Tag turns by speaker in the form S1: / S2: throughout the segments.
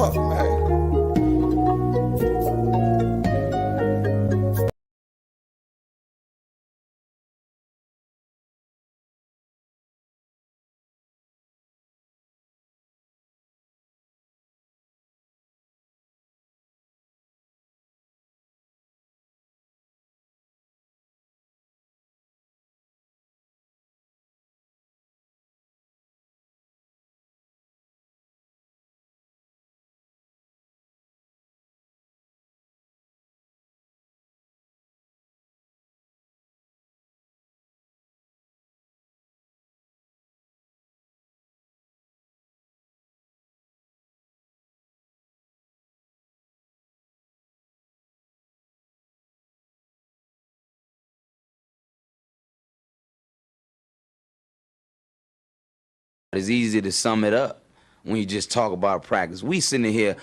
S1: fuck, man.
S2: It's easy to sum it up when you just talk about practice. We sitting here,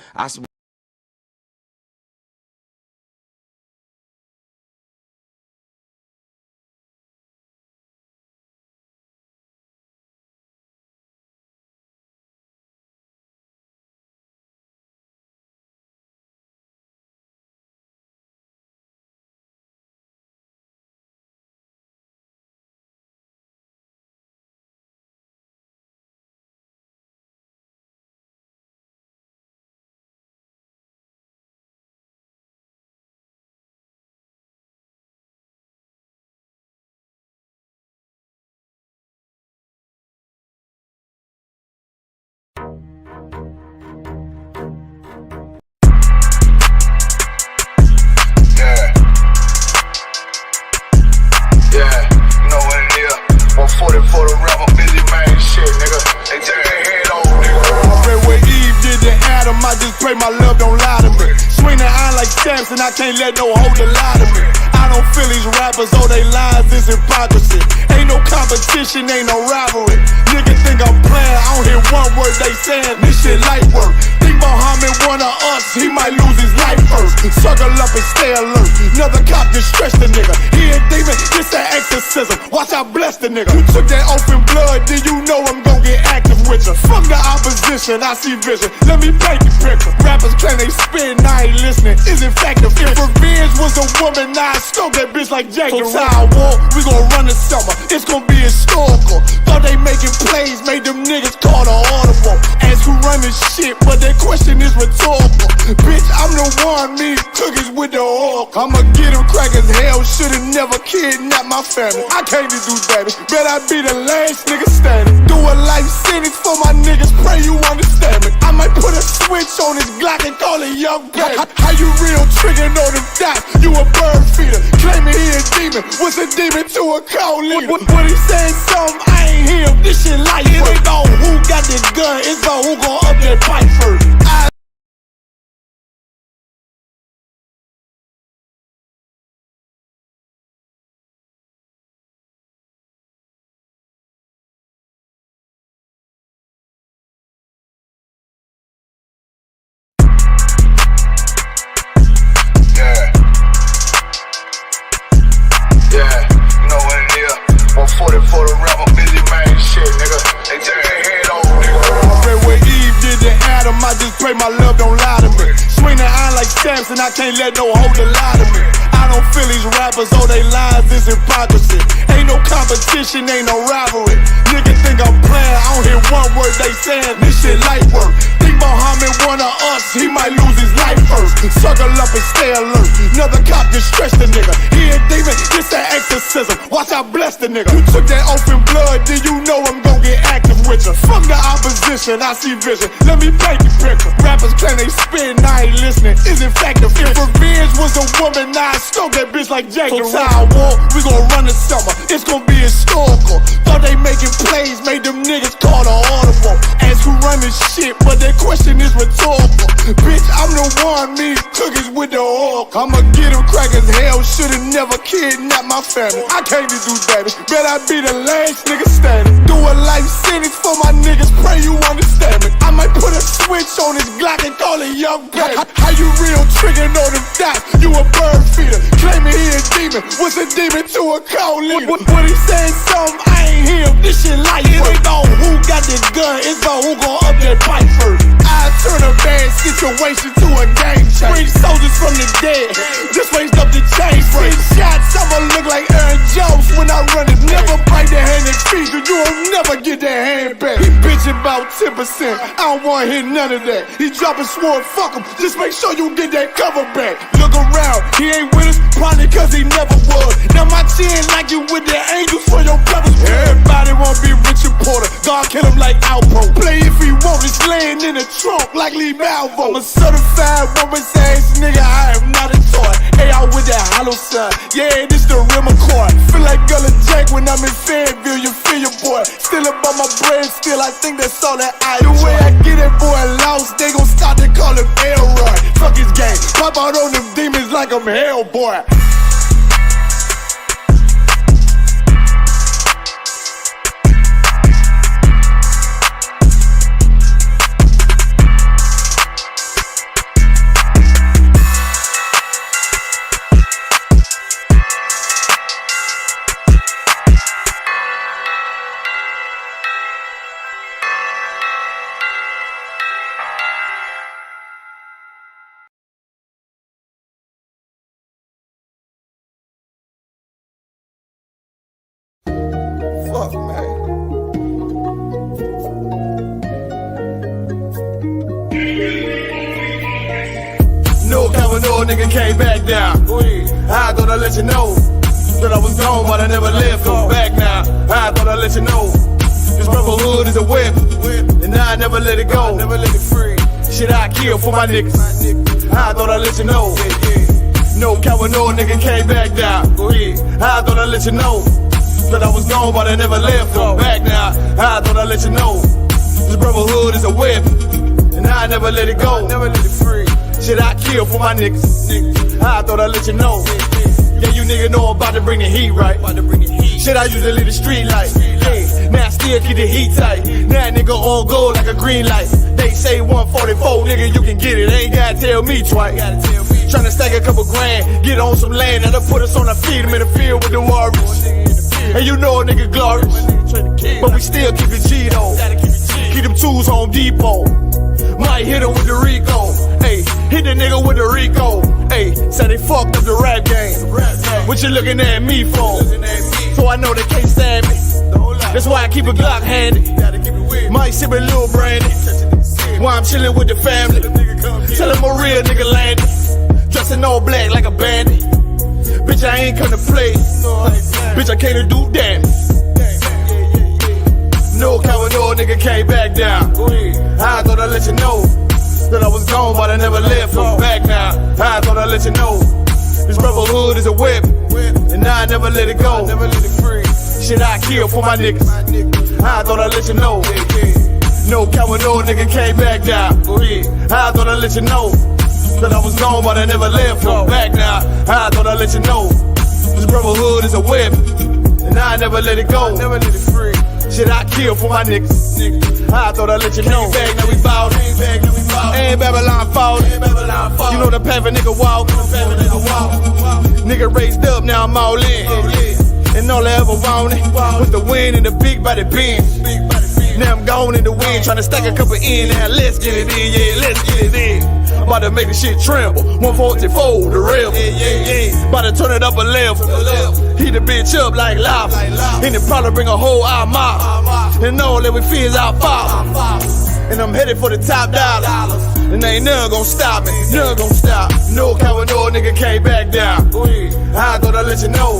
S3: My love don't lie to me. Swing the iron like Samson, I can't let no holder lie to me. I don't feel these rappers, all they lies is hypocrisy. Ain't no competition, ain't no rivalry. Niggas think I'm playing, I don't hear one word they saying. This shit light work. Think Muhammad one of us, he might lose his life first. Circle up and stay alert. Another cop just stretch the nigga. He ain't demon, this an exorcism. Watch I bless the nigga. You took that open blood, then you know I'm gon' get active with you. Fuck the opposition, I see vision. Let me paint the picture. Rappers claim they spin, I ain't listening. Is in fact the fear. If revenge was a woman, now I stroke that bitch like Jake. So I war, we gon' run the summer. It's gon' be historical. Thought they making plays, made them niggas call the audible. Ask who run this shit, but that question is rhetorical. Bitch, I'm the one, me cookies with the oil. I'ma get them crackers, hell, should've never kidnapped my family. I can't do that. Bet I be the last nigga standing. Do a life sentence for my niggas, pray you understand me. I might put a switch on his Glock and call it young baby. How you real triggering on them dots? You a bird feeder, claiming he a demon. What's a demon to a cold leader? What he saying something, I ain't hear him. This shit light. It ain't about who got the gun, it's about who gon' up that pipe first. My love don't lie to me. Swing the iron like Samson, I can't let no holder lie to me. I don't feel these rappers, all they lies is hypocrisy. Ain't no competition, ain't no rivalry. Niggas think I'm playing, I don't hear one word they saying. This shit light work. Think Muhammad one of us, he might lose his life first. Circle up and stay alert. Another cop just stretch the nigga. He ain't demon, this an exorcism. Watch I bless the nigga. You took that open blood, then you know I'm gon' get active with you. Fuck the opposition, I see vision. Let me paint the picture. Rappers claim they spin, I ain't listening. Is in fact the fear. If revenge was a woman, now I stroke that bitch like Jake. So I war, we gon' run the summer. It's gon' be historical. Thought they making plays, made them niggas call the audible. Ask who run this shit, but that question is rhetorical. Bitch, I'm the one, me cookies with the oil. I'ma get them crackers, hell, should've never kidnapped my family. I can't do that. Bet I be the last nigga standing. Do a life sentence for my niggas, pray you understand me. I might put a switch on his Glock and call it young baby. How you real triggering on them dots? You a bird feeder, claiming he a demon. What's a demon to a cold leader? What he saying something, I ain't hear him. This shit light. It ain't on who got the gun, it's on who gon' up that pipe first. I turn a bad situation to a game changer. Bring soldiers from the dead, just raised up the chain frame. Shots, I'ma look like Aaron Jones when I run it. Never bite the hand that feeds you, you'll never get that hand back. He bitch about 10%, I don't wanna hear none of that. He dropping sword, fuck him, just make sure you get that cover back. Look around, he ain't with us, probably cause he never was. Now my chin like you with the angels for your brothers. Everybody wanna be Richard Porter, God kill him like Alpo. Play if he want, it's laying in the trunk like Lee Malvo. I'm a certified woman's ass nigga, I am not a toy. Hey, out with that hollow sign, yeah, this the rim accord. Feel like Gullah Jack when I'm in Fayetteville, you feel your boy. Still about my bread, still I think that's all that I do. The way I get it, boy, lost, they gon' start to call him Elroy. Fuck his game, pop out on them demons like I'm Hellboy. Fuck, man. No cover, no nigga came back down. I thought I'd let you know that I was gone, but I never left. I'm back now. I thought I'd let you know this brotherhood is a whip, and I never let it go. Never let it free. Shit, I kill for my niggas. I thought I'd let you know. No cover, no nigga came back down. I thought I'd let you know that I was gone, but I never left. I'm back now. I thought I'd let you know this brotherhood is a whip, and I never let it go. Never let it free. Shit, I kill for my niggas. I thought I'd let you know. Yeah, you nigga know I'm about to bring the heat, right? Shit, I used to leave the street light. Hey, now I still keep the heat tight. Now nigga on gold like a green light. They say 144, nigga, you can get it. Ain't gotta tell me twice. Tryna stack a couple grand, get on some land, that'll put us on our feet. I'm in the field with the Warriors. And you know a nigga glorious, but we still keep it G though. Keep them tools Home Depot. Might hit him with the Rico. Hey, hit the nigga with the Rico. Hey, said they fucked up the rap game. What you looking at me for? So I know they can't stand me. That's why I keep a Glock handy. Might sip a little brandy. While I'm chilling with the family. Tell him a real nigga landed. Dressing all black like a bandit. Bitch, I ain't come to play. Bitch, I came to do damage. No coward, no nigga came back down. I thought I'd let you know that I was gone, but I never left. I'm back now. I thought I'd let you know this brotherhood is a whip, and I never let it go. Never let it free. Shit, I kill for my niggas. I thought I'd let you know. No coward, no nigga came back down. I thought I'd let you know that I was gone, but I never left. I'm back now. I thought I'd let you know this brotherhood is a whip, and I never let it go. Never let it free. Shit, I kill for my niggas. I thought I'd let you know. Back, now we ballin'. Ain't Babylon fallin'. You know the path a nigga walk. Nigga raised up, now I'm all in. And all I ever wanted was the win and the big body Benz. Now I'm gone in the wind, tryna stack a couple in. Now let's get it in, yeah, let's get it in. About to make the shit tremble. 144, the rebel. About to turn it up a level. Heat the bitch up like lava. And it probably bring a whole mob. And all that we fear is our father. And I'm headed for the top dollars. And ain't none gon' stop me, none gon' stop. No coward, no nigga came back down. I thought I'd let you know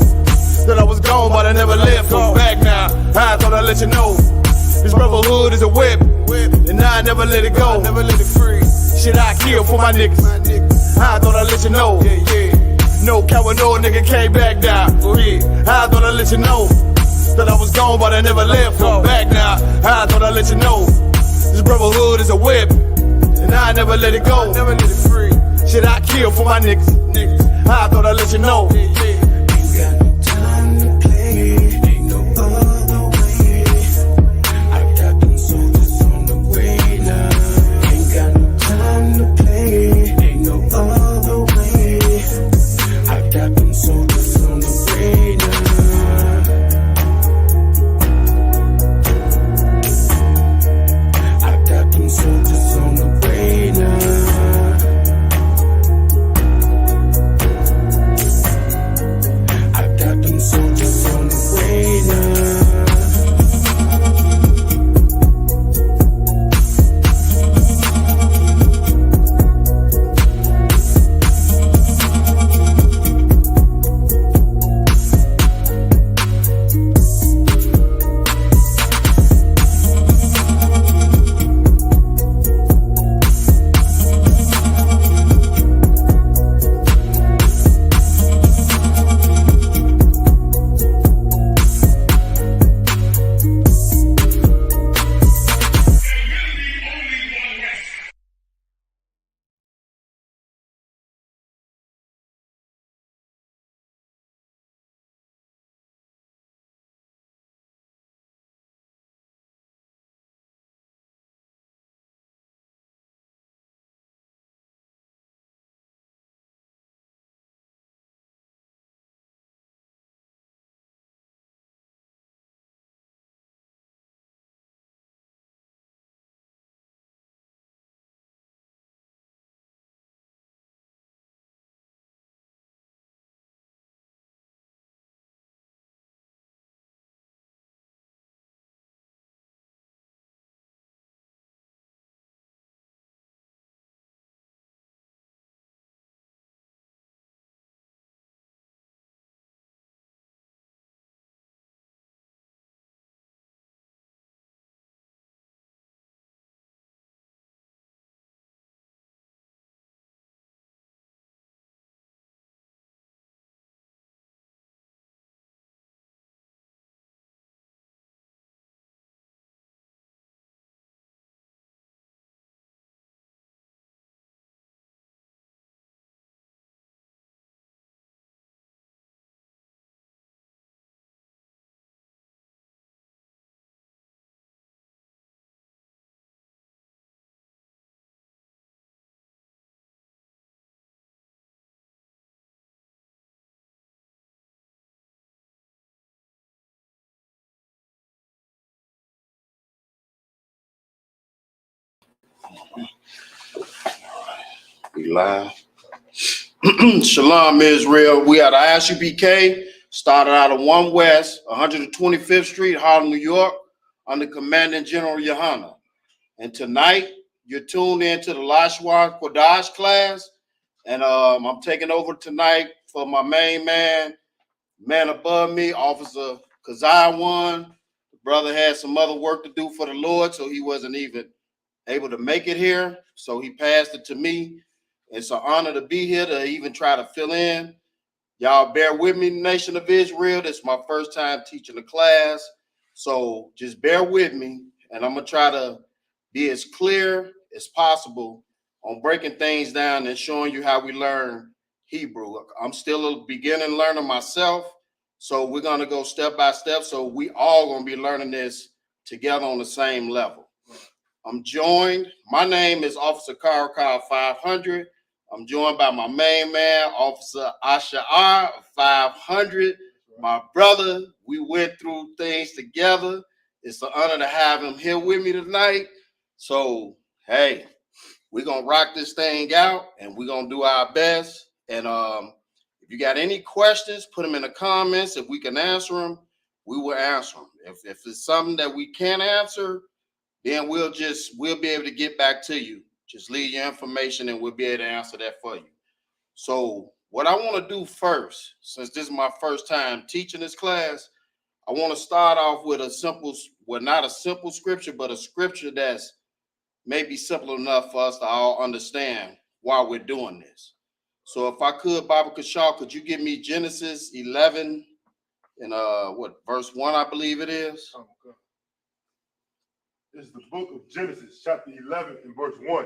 S3: that I was gone, but I never left. I'm back now. I thought I'd let you know this brotherhood is a whip, and I never let it go. Never let it free. Shit, I kill for my niggas. I thought I'd let you know. No coward, no nigga came back down. I thought I'd let you know that I was gone, but I never left. I'm back now. I thought I'd let you know this brotherhood is a whip, and I never let it go. Never let it free. Shit, I kill for my niggas. I thought I'd let you know. Way.
S1: We live. Shalom, Israel. We are the Isupk. Started out of 1 West, 125th Street, Harlem, New York, under Commandant General Yohana. And tonight, you're tuned in to the Lashawan Qadash class. And I'm taking over tonight for my main man above me, Officer Kazai. The brother had some other work to do for the Lord, so he wasn't even able to make it here. So he passed it to me. It's an honor to be here to even try to fill in. Y'all bear with me, Nation of Israel. This is my first time teaching the class. So just bear with me, and I'm going to try to be as clear as possible on breaking things down and showing you how we learn Hebrew. I'm still a beginning learner myself, so we're going to go step by step. So we all going to be learning this together on the same level. I'm joined. My name is Officer Karakar 500. I'm joined by my main man, Officer Ashar 500. My brother, we went through things together. It's an honor to have him here with me tonight. So, hey, we're going to rock this thing out, and we're going to do our best. And if you got any questions, put them in the comments. If we can answer them, we will answer them. If it's something that we can't answer, then we'll be able to get back to you. Just leave your information and we'll be able to answer that for you. So what I want to do first, since this is my first time teaching this class, I want to start off with a simple, well, not a simple scripture, but a scripture that's maybe simple enough for us to all understand why we're doing this. So if I could, Baba Kashal, could you give me Genesis 11 and verse 1, I believe it is?
S4: It's the book of Genesis, chapter 11 and verse 1.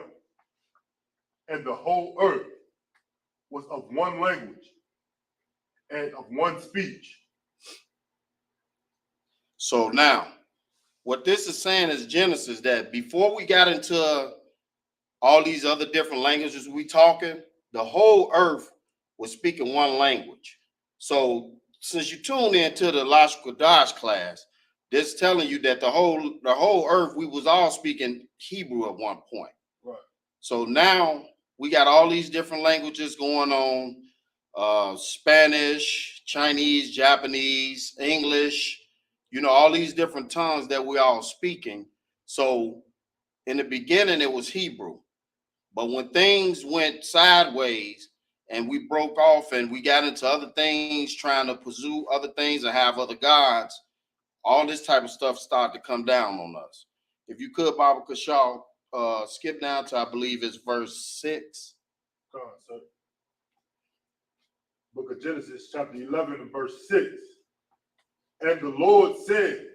S4: And the whole earth was of one language and of one speech.
S1: So now, what this is saying is Genesis, that before we got into all these other different languages we talking, the whole earth was speaking one language. So since you tuned into the Lashawan Qadash class, this telling you that the whole earth, we was all speaking Hebrew at one point.
S4: Right.
S1: So now we got all these different languages going on, Spanish, Chinese, Japanese, English, all these different tongues that we all speaking. So in the beginning, it was Hebrew. But when things went sideways and we broke off and we got into other things, trying to pursue other things and have other gods, all this type of stuff started to come down on us. If you could, Baba Kashal, skip down to, I believe it's verse 6.
S4: Come on, sir. Book of Genesis, chapter 11 and verse 6. And the Lord said,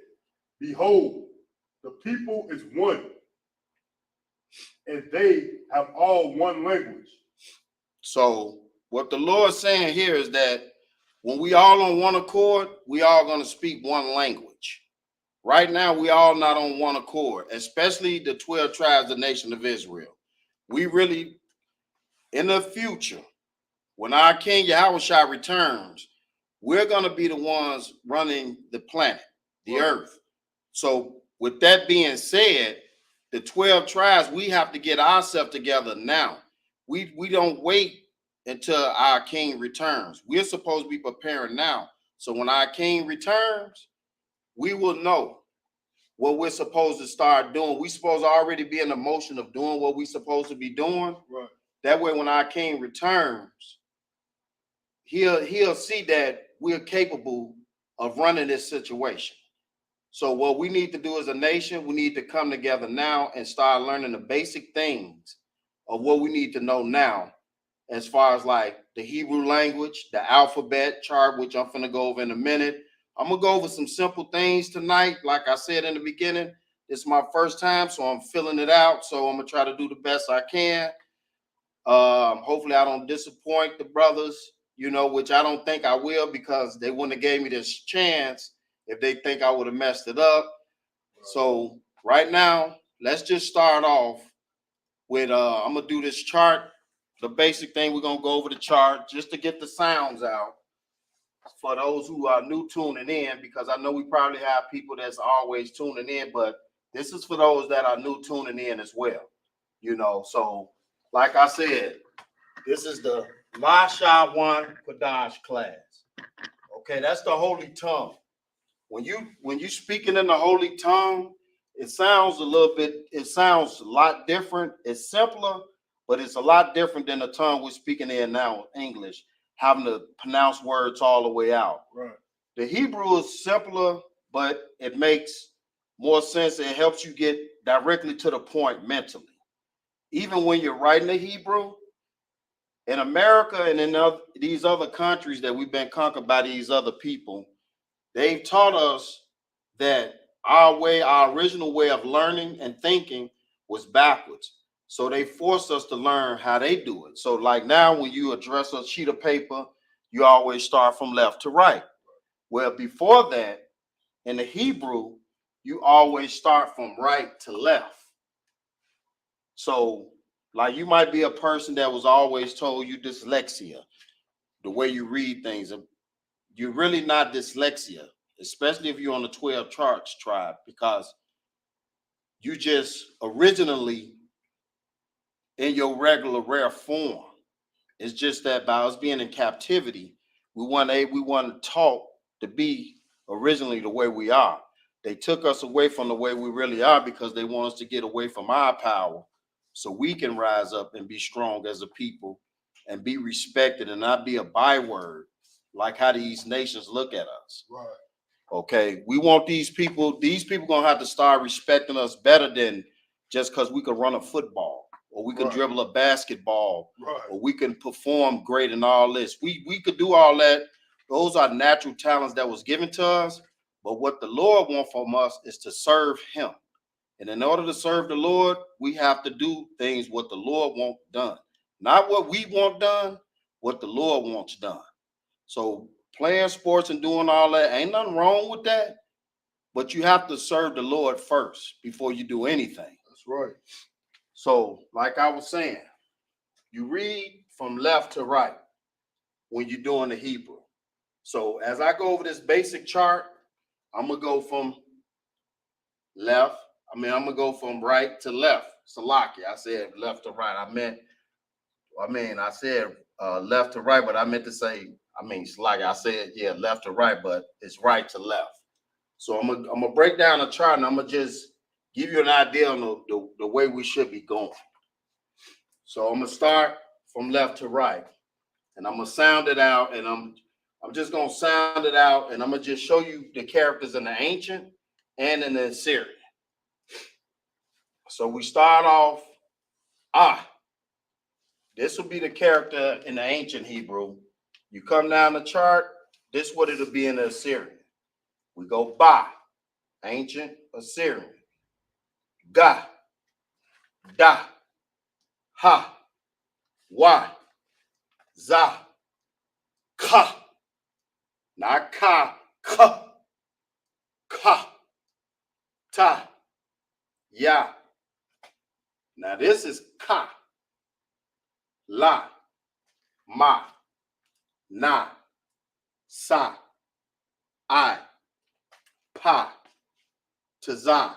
S4: behold, the people is one, and they have all one language.
S1: So what the Lord's saying here is that when we all on one accord, we all going to speak one language. Right now, we all not on one accord, especially the 12 tribes of the nation of Israel. We really, in the future, when our King Yahushua returns, we're going to be the ones running the planet, the earth. So with that being said, the 12 tribes, we have to get ourselves together now. We don't wait until our King returns. We're supposed to be preparing now. So when our King returns, we will know what we're supposed to start doing. We're supposed to already be in the motion of doing what we're supposed to be doing.
S4: Right.
S1: That way, when our King returns, he'll see that we're capable of running this situation. So what we need to do as a nation, we need to come together now and start learning the basic things of what we need to know now, as far as like the Hebrew language, the alphabet chart, which I'm finna go over in a minute. I'm gonna go over some simple things tonight. Like I said in the beginning, it's my first time, so I'm filling it out. So I'm gonna try to do the best I can. Hopefully I don't disappoint the brothers, which I don't think I will, because they wouldn't have gave me this chance if they think I would have messed it up. So right now, let's just start off with, I'm gonna do this chart. The basic thing, we're gonna go over the chart just to get the sounds out for those who are new tuning in, because I know we probably have people that's always tuning in, but this is for those that are new tuning in as well. You know, so like I said, this is the Lashawan Qadash class. Okay, that's the holy tongue. When you speaking in the holy tongue, it sounds a lot different. It's simpler, but it's a lot different than the tongue we're speaking in now, English, having to pronounce words all the way out.
S4: Right.
S1: The Hebrew is simpler, but it makes more sense. It helps you get directly to the point mentally. Even when you're writing the Hebrew, in America and in these other countries that we've been conquered by these other people, they've taught us that our original way of learning and thinking was backwards. So they forced us to learn how they do it. So like now when you address a sheet of paper, you always start from left to right. Well, before that, in the Hebrew, you always start from right to left. So like you might be a person that was always told you dyslexia, the way you read things. You're really not dyslexia, especially if you're on the 12 charts tribe, because you just originally in your regular rare form. It's just that by us being in captivity, we weren't taught to be originally the way we are. They took us away from the way we really are because they want us to get away from our power so we can rise up and be strong as a people and be respected and not be a byword like how these nations look at us.
S4: Right.
S1: Okay, we want these people gonna have to start respecting us better than just because we can run a football or we can
S4: Right.
S1: dribble a basketball
S4: Right.
S1: or we can perform great in all this. We could do all that. Those are natural talents that was given to us. But what the Lord wants from us is to serve him. And in order to serve the Lord, we have to do things what the Lord wants done. Not what we want done, what the Lord wants done. So playing sports and doing all that, ain't nothing wrong with that. But you have to serve the Lord first before you do anything.
S4: That's right.
S1: So, like I was saying, you read from left to right when you're doing the Hebrew. So as I go over this basic chart, I'm gonna go from I'm gonna go from right to left. Salaki, I said left to right. I said left to right, but I meant to say, Salaki, I said, yeah, left to right, but it's right to left. So I'm gonna break down the chart and I'm gonna just give you an idea on the way we should be going. So I'm gonna start from left to right, and I'm gonna sound it out, and I'm just gonna sound it out, and I'm gonna just show you the characters in the ancient and in the Assyrian. So we start off This will be the character in the ancient Hebrew. You come down the chart, this is what it'll be in the Assyrian. We go Ba, ancient Assyrian. Ga, Da, Ha, Wa, Za, Ka. Not Ka, Ka, Ka, Ta, Ya. Now this is Ka, La, Ma, Na, Sa, I, Pa, Taza,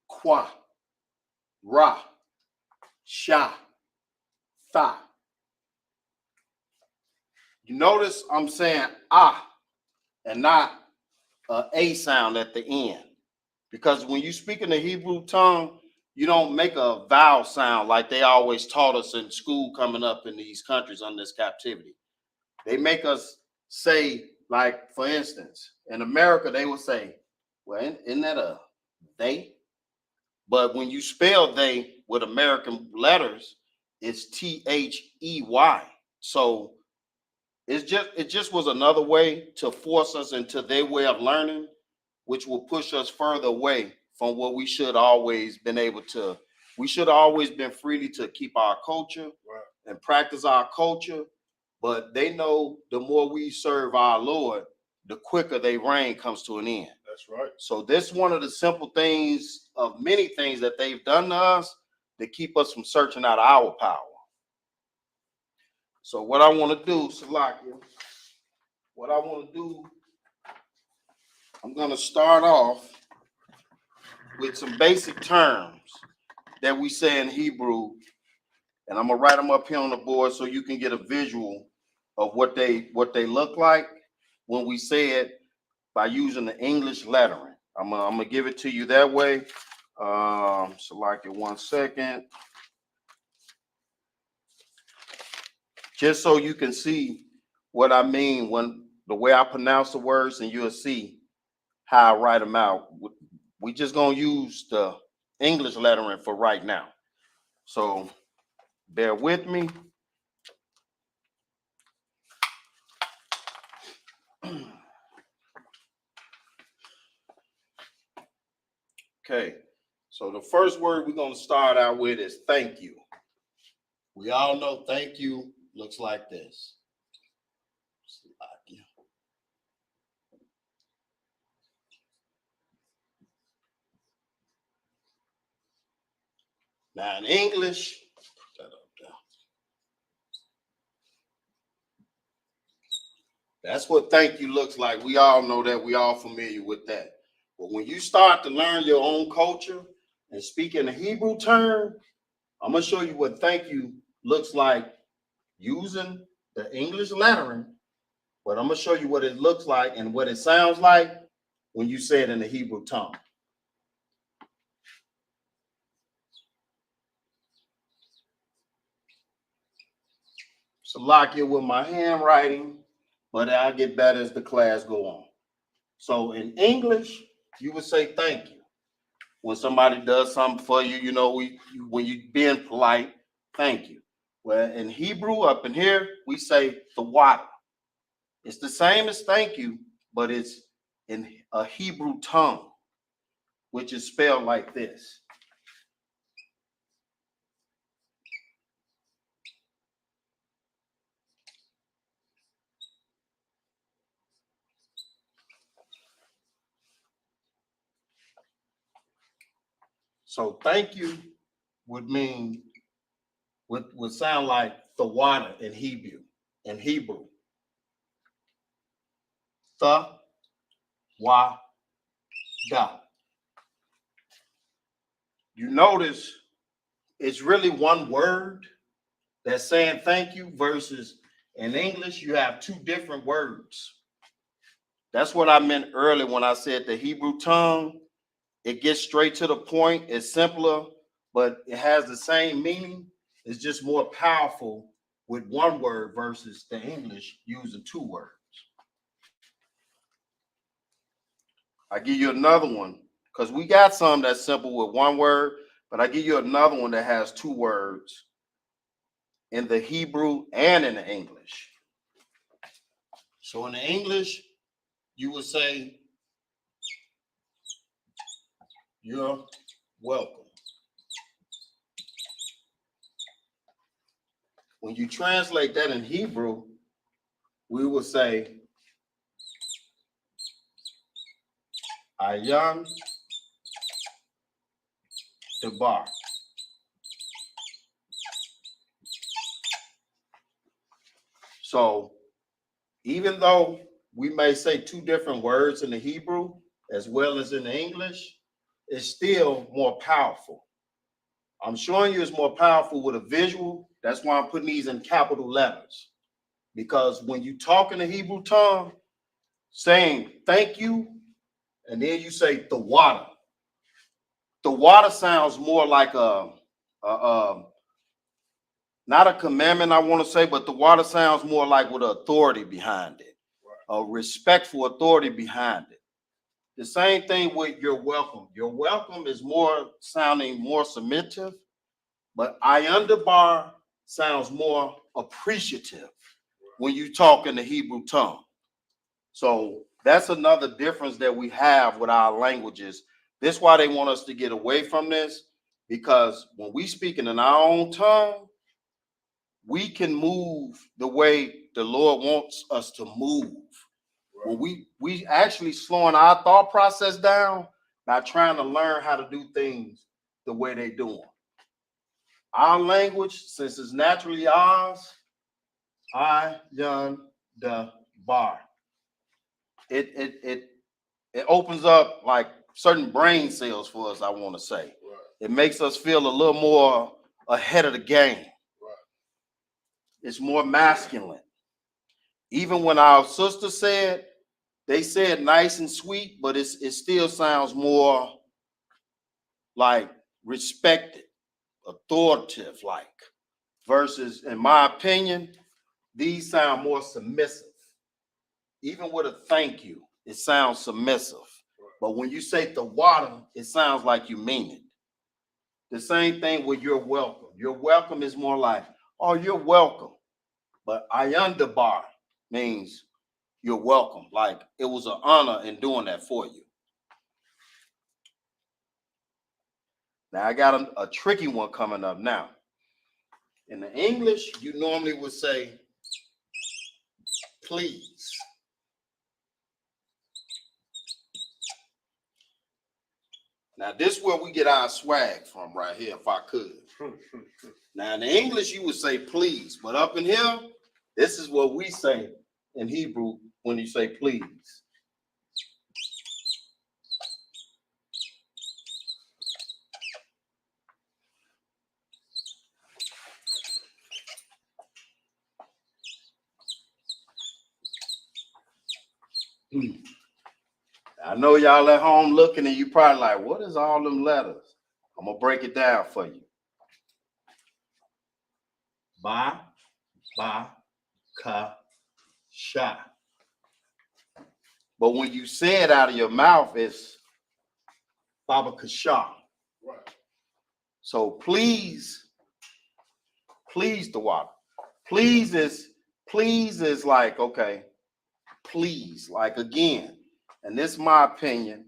S1: Kwa, Ra, Sha, Tha. You notice I'm saying and not a sound at the end. Because when you speak in the Hebrew tongue, you don't make a vowel sound like they always taught us in school coming up in these countries under this captivity. They make us say, like, for instance, in America, they would say, well, isn't that a they? But when you spell they with American letters, it's They. So it just was another way to force us into their way of learning, which will push us further away from what we should always been able to. We should always been freely to keep our culture and practice our culture. But they know the more we serve our Lord, the quicker their reign comes to an end.
S4: That's right.
S1: So this is one of the simple things of many things that they've done to us to keep us from searching out our power. So what I want to do, Salakia, I'm going to start off with some basic terms that we say in Hebrew, and I'm gonna write them up here on the board so you can get a visual of what they look like when we say it by using the English lettering. I'm gonna give it to you that way. So like it 1 second. Just so you can see what I mean when the way I pronounce the words, and you'll see how I write them out. We just gonna use the English lettering for right now. So bear with me. Okay, so the first word we're gonna start out with is thank you. We all know thank you looks like this. Now in English, put that up there. That's what thank you looks like. We all know that. We all familiar with that. But when you start to learn your own culture and speak in a Hebrew term, I'm gonna show you what thank you looks like using the English lettering, but I'm gonna show you what it looks like and what it sounds like when you say it in the Hebrew tongue. So lock it with my handwriting, but I'll get better as the class go on. So in English, you would say thank you. When somebody does something for you, you know, when you being polite, thank you. Well, in Hebrew, up in here, we say the water. It's the same as thank you, but it's in a Hebrew tongue, which is spelled like this. So thank you would mean, would sound like the water in Hebrew. The wa da. You notice it's really one word that's saying thank you versus in English, you have two different words. That's what I meant earlier when I said the Hebrew tongue, it gets straight to the point. It's simpler, but it has the same meaning. It's just more powerful with one word versus the English using two words. I give you another one because we got some that's simple with one word, but I give you another one that has two words in the Hebrew and in the English. So in the English, you would say, you're welcome. When you translate that in Hebrew, we would say, Ayan Debar. So even though we may say two different words in the Hebrew as well as in the English, it's still more powerful. I'm showing you it's more powerful with a visual. That's why I'm putting these in capital letters. Because when you talk in the Hebrew tongue, saying thank you, and then you say the water. The water sounds more like not a commandment, I want to say, but the water sounds more like with authority behind it, a respectful authority behind it. The same thing with your welcome. Your welcome is more sounding more submissive, but Ayandabar sounds more appreciative when you talk in the Hebrew tongue. So that's another difference that we have with our languages. That's why they want us to get away from this, because when we speaking in our own tongue, we can move the way the Lord wants us to move. Right. When we actually slowing our thought process down by trying to learn how to do things the way they do them. Our language, since it's naturally ours, I done the bar. It opens up like certain brain cells for us, I want to say. Right. It makes us feel a little more ahead of the game.
S4: Right.
S1: It's more masculine. Even when our sister said, they said nice and sweet, but it still sounds more like respected, authoritative like, versus, in my opinion, these sound more submissive. Even with a thank you, it sounds submissive. But when you say the water, it sounds like you mean it. The same thing with you're welcome. Your welcome is more like, oh, you're welcome. But ayandabar means you're welcome. Like it was an honor in doing that for you. Now I got a tricky one coming up now. In the English, you normally would say, please. Now, this is where we get our swag from right here, if I could. Now, in the English, you would say please, but up in here, this is what we say in Hebrew when you say please. I know y'all at home looking and you probably like, what is all them letters? I'm going to break it down for you. Ba, ka, sha. But when you say it out of your mouth, it's Baba Kasha.
S4: Right.
S1: So please the water. Please is like, okay, please, like again. And this is my opinion,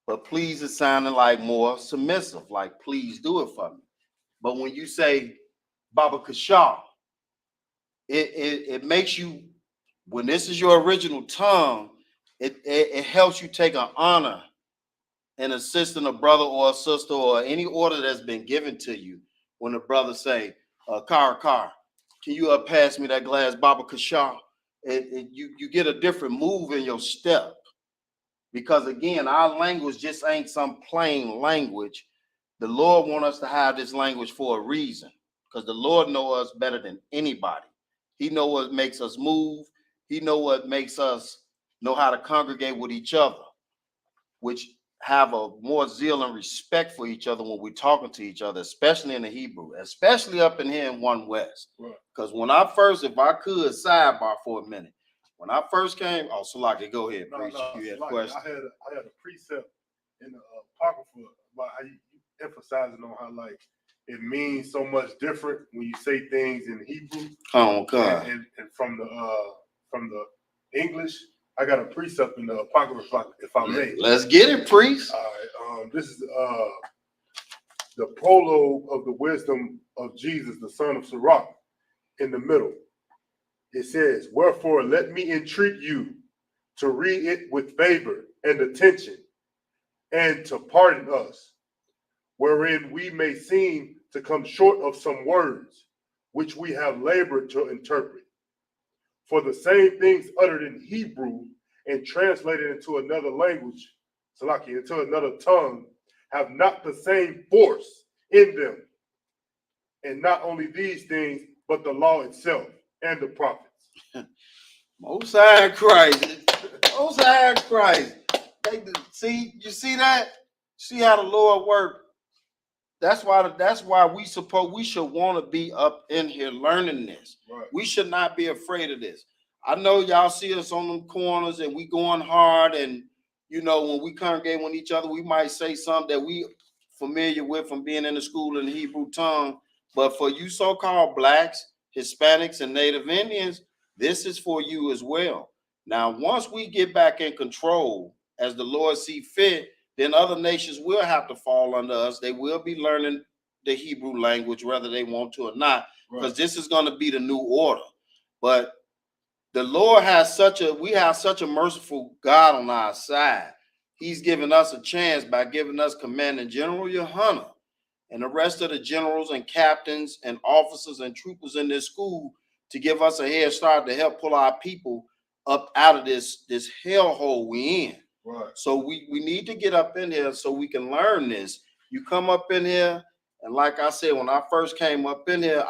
S1: but please is sounding like more submissive, like please do it for me. But when you say Baba Kasha, it makes you, when this is your original tongue, it helps you take an honor in assisting a brother or a sister or any order that's been given to you. When a brother say, Car, can you pass me that glass, Baba Kasha? You get a different move in your step. Because again, our language just ain't some plain language. The Lord wants us to have this language for a reason. Because the Lord knows us better than anybody. He knows what makes us move. He knows what makes us know how to congregate with each other, which have a more zeal and respect for each other when we're talking to each other, especially in the Hebrew, especially up in here in One West. Because when I first, if I could sidebar for a minute, when I first came, oh, Salaki, go ahead, preach. You had a question.
S4: I had a precept in the Apocrypha about how you emphasizing on how like it means so much different when you say things in Hebrew.
S1: Oh, God.
S4: And from the English, I got a precept in the Apocrypha, if I may.
S1: Let's get it, priest.
S4: All right. This is the prologue of the wisdom of Jesus, the son of Sirach, in the middle. It says, wherefore let me entreat you to read it with favor and attention, and to pardon us, wherein we may seem to come short of some words, which we have labored to interpret. For the same things uttered in Hebrew and translated into another language, Salaki, into another tongue, have not the same force in them. And not only these things, but the law itself and the prophets.
S1: Most High Christ. Most High Christ. See, you see that? See how the Lord worked? That's why we should want to be up in here learning this.
S4: Right.
S1: We should not be afraid of this. I know y'all see us on them corners and we going hard, and you know, when we congregate with each other, we might say something that we familiar with from being in the school in the Hebrew tongue. But for you so-called blacks, Hispanics, and Native Indians, this is for you as well. Now, once we get back in control, as the Lord see fit, then other nations will have to fall under us. They will be learning the Hebrew language, whether they want to or not, because this is going to be the new order. But the Lord we have such a merciful God on our side. He's given us a chance by giving us Commanding General Yohana and the rest of the generals and captains and officers and troopers in this school to give us a head start to help pull our people up out of this hellhole we in.
S4: Right.
S1: So we need to get up in here so we can learn this. You come up in here, and like I said, when I first came up in here,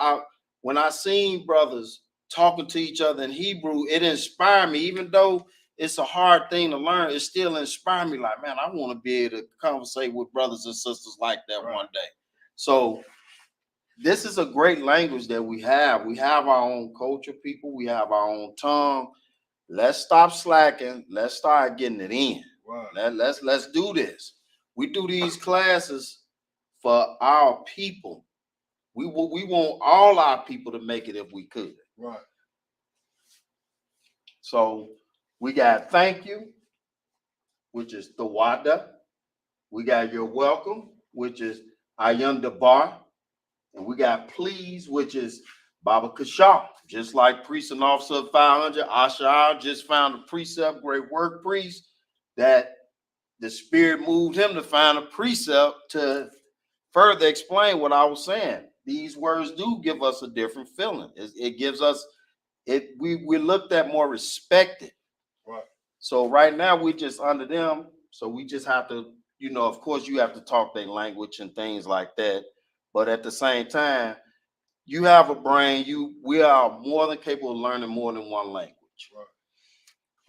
S1: when I seen brothers talking to each other in Hebrew, it inspired me. Even though it's a hard thing to learn, it still inspired me. Like, man, I want to be able to conversate with brothers and sisters like that one day. So this is a great language that we have. We have our own culture, people. We have our own tongue. Let's stop slacking. Let's start getting it in. Right. Let's do this. We do these classes for our people. We want all our people to make it if we could.
S4: Right.
S1: So we got thank you, which is Tawada. We got you're welcome, which is Ayan Dabar. And we got please, which is Baba Kashaw. Just like priest and officer of 500, Ashar just found a precept, great work priest, that the spirit moved him to find a precept to further explain what I was saying. These words do give us a different feeling. It gives us, we looked at more respected.
S4: Right.
S1: So right now we just under them. So we just have to, of course you have to talk their language and things like that. But at the same time, you have a brain. We are more than capable of learning more than one language.
S4: Right.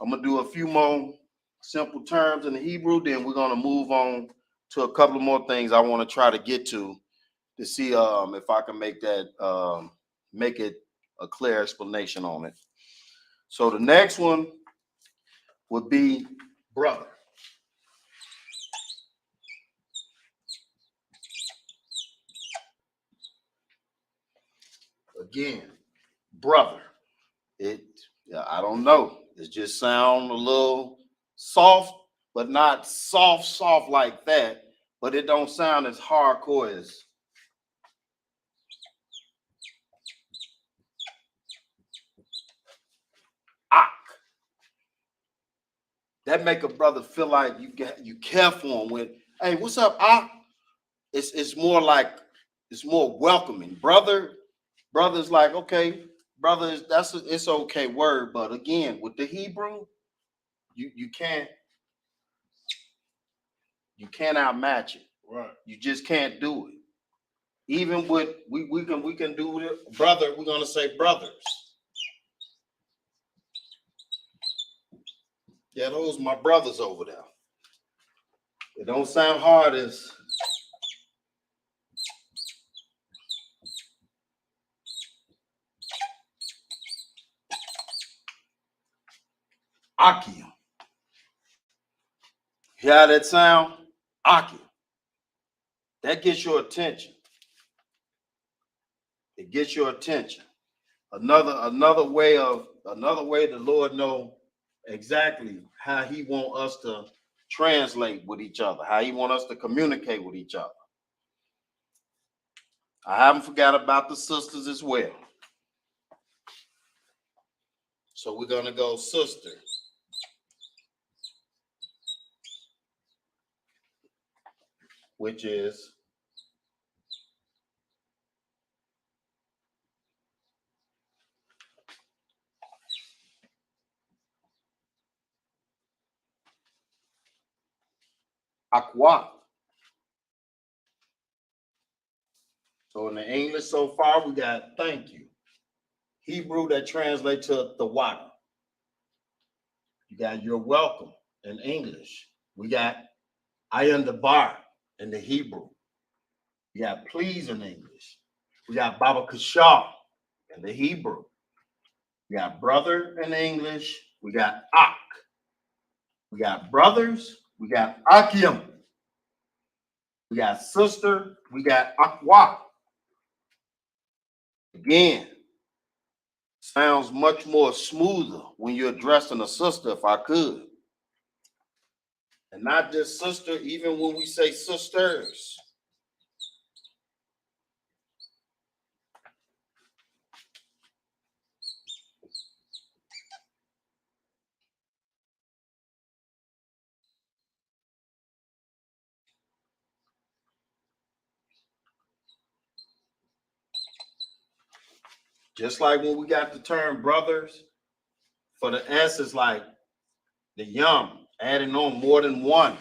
S1: I'm gonna do a few more simple terms in the Hebrew. Then we're gonna move on to a couple of more things I want to try to get to see if I can make that make it a clear explanation on it. So the next one would be brother. Again, brother. I don't know. It just sounds a little soft, but not soft like that. But it don't sound as hardcore as Ak. That make a brother feel like you care for him. When, hey, what's up, Ak? It's more like, it's more welcoming. Brother's like, okay, brother, it's okay word. But again, with the Hebrew, you can't outmatch it.
S4: Right.
S1: You just can't do it. Even with we can do it, brother. We're gonna say brothers. Yeah, those my brothers over there. It don't sound hard as Akim. Hear how that sound? Akim. That gets your attention. It gets your attention. Another way the Lord know exactly how he want us to translate with each other, how he want us to communicate with each other. I haven't forgot about the sisters as well. So we're gonna go sister. Which is Aqua. So in the English so far, we got thank you. Hebrew that translates to the water. You got you're welcome in English. We got ayan dabar in the Hebrew. We got please in English. We got Baba Kashaw in the Hebrew. We got brother in English. We got Ak. We got brothers. We got Akim. We got sister. We got Aqua. Again, sounds much more smoother when you're addressing a sister, if I could. And not just sister, even when we say sisters. Just like when we got the term brothers, for the S is like the yum, adding on more than one.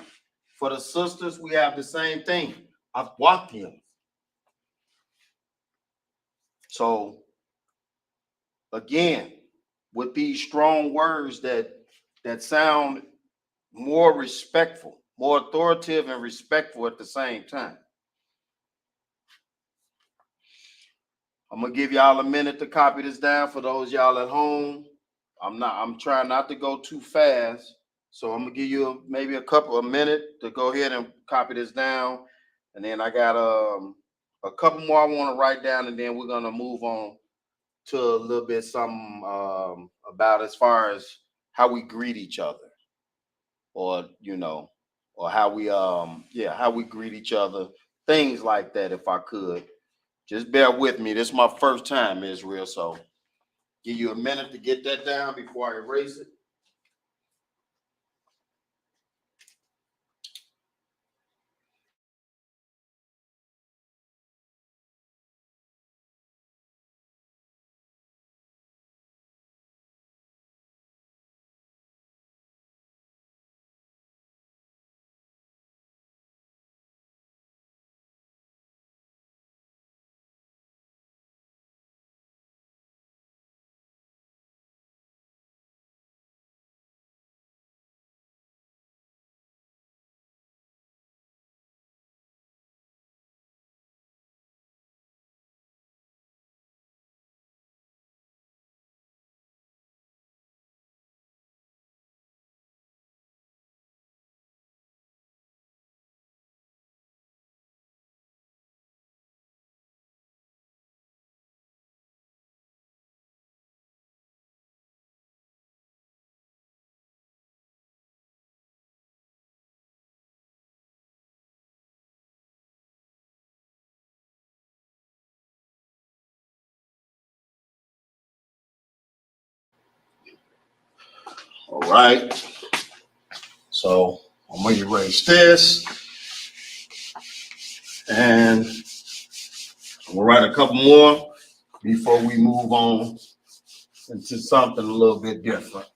S1: For the sisters, we have the same thing. Atwatium. So again, with these strong words that sound more respectful, more authoritative and respectful at the same time. I'm gonna give y'all a minute to copy this down for those y'all at home. I'm trying not to go too fast. So I'm gonna give you maybe a couple of minutes to go ahead and copy this down. And then I got a couple more I want to write down, and then we're gonna move on to a little bit something about as far as how we greet each other, or or how we how we greet each other, things like that. If I could, just bear with me. This is my first time, Israel, so give you a minute to get that down before I erase it. All right. So I'm going to erase this, and I'm going to write a couple more before we move on into something a little bit different.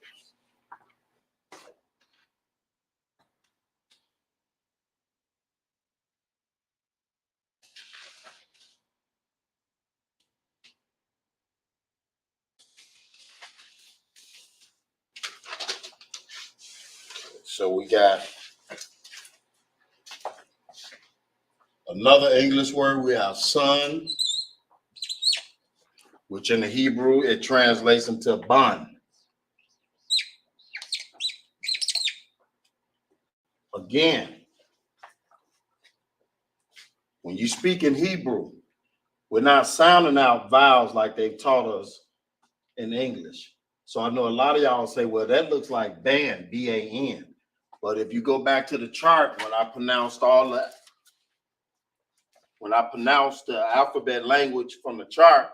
S1: So we got another English word. We have son, which in the Hebrew, it translates into ban. Again, when you speak in Hebrew, we're not sounding out vowels like they've taught us in English. So I know a lot of y'all say, well, that looks like ban, B-A-N. But if you go back to the chart, when I pronounced the alphabet language from the chart,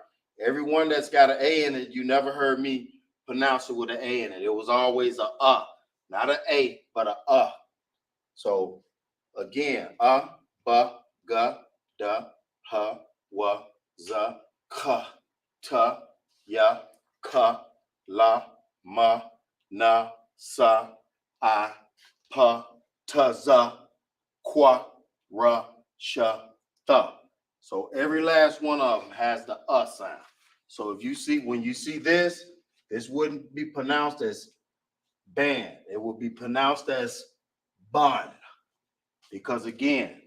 S1: everyone that's got an A in it, you never heard me pronounce it with an A in it. It was always a not an A, but a. So again, ba, ga, da, ha, wa, za, ka, ta, ya, ka, la, ma, na, sa, I, pa, ta, za, qua, ra, sha, tha. So every last one of them has the sound. So if you see, when you see this, this wouldn't be pronounced as ban. It would be pronounced as ban. Because again,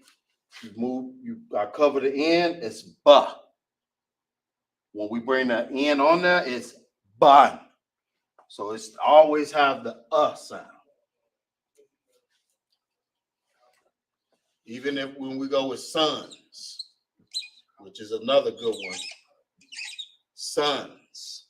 S1: I cover the N, it's ba. When we bring the N on there, it's ban. So it's always have the sound. Even if when we go with sons, which is another good one, sons.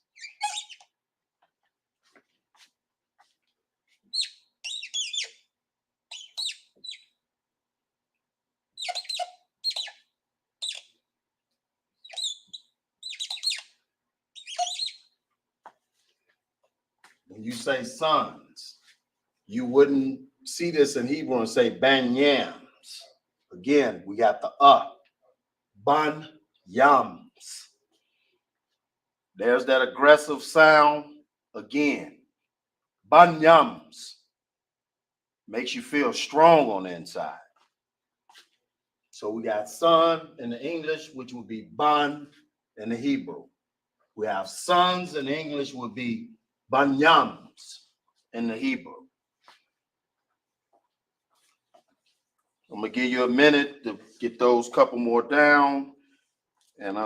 S1: When you say sons, you wouldn't see this in Hebrew and say banyams. Again, we got the ban yams. There's that aggressive sound again. Ban yams makes you feel strong on the inside. So we got son in the English, which would be ban in the Hebrew. We have sons in English would be banyams in the Hebrew. I'm gonna give you a minute to get those couple more down. And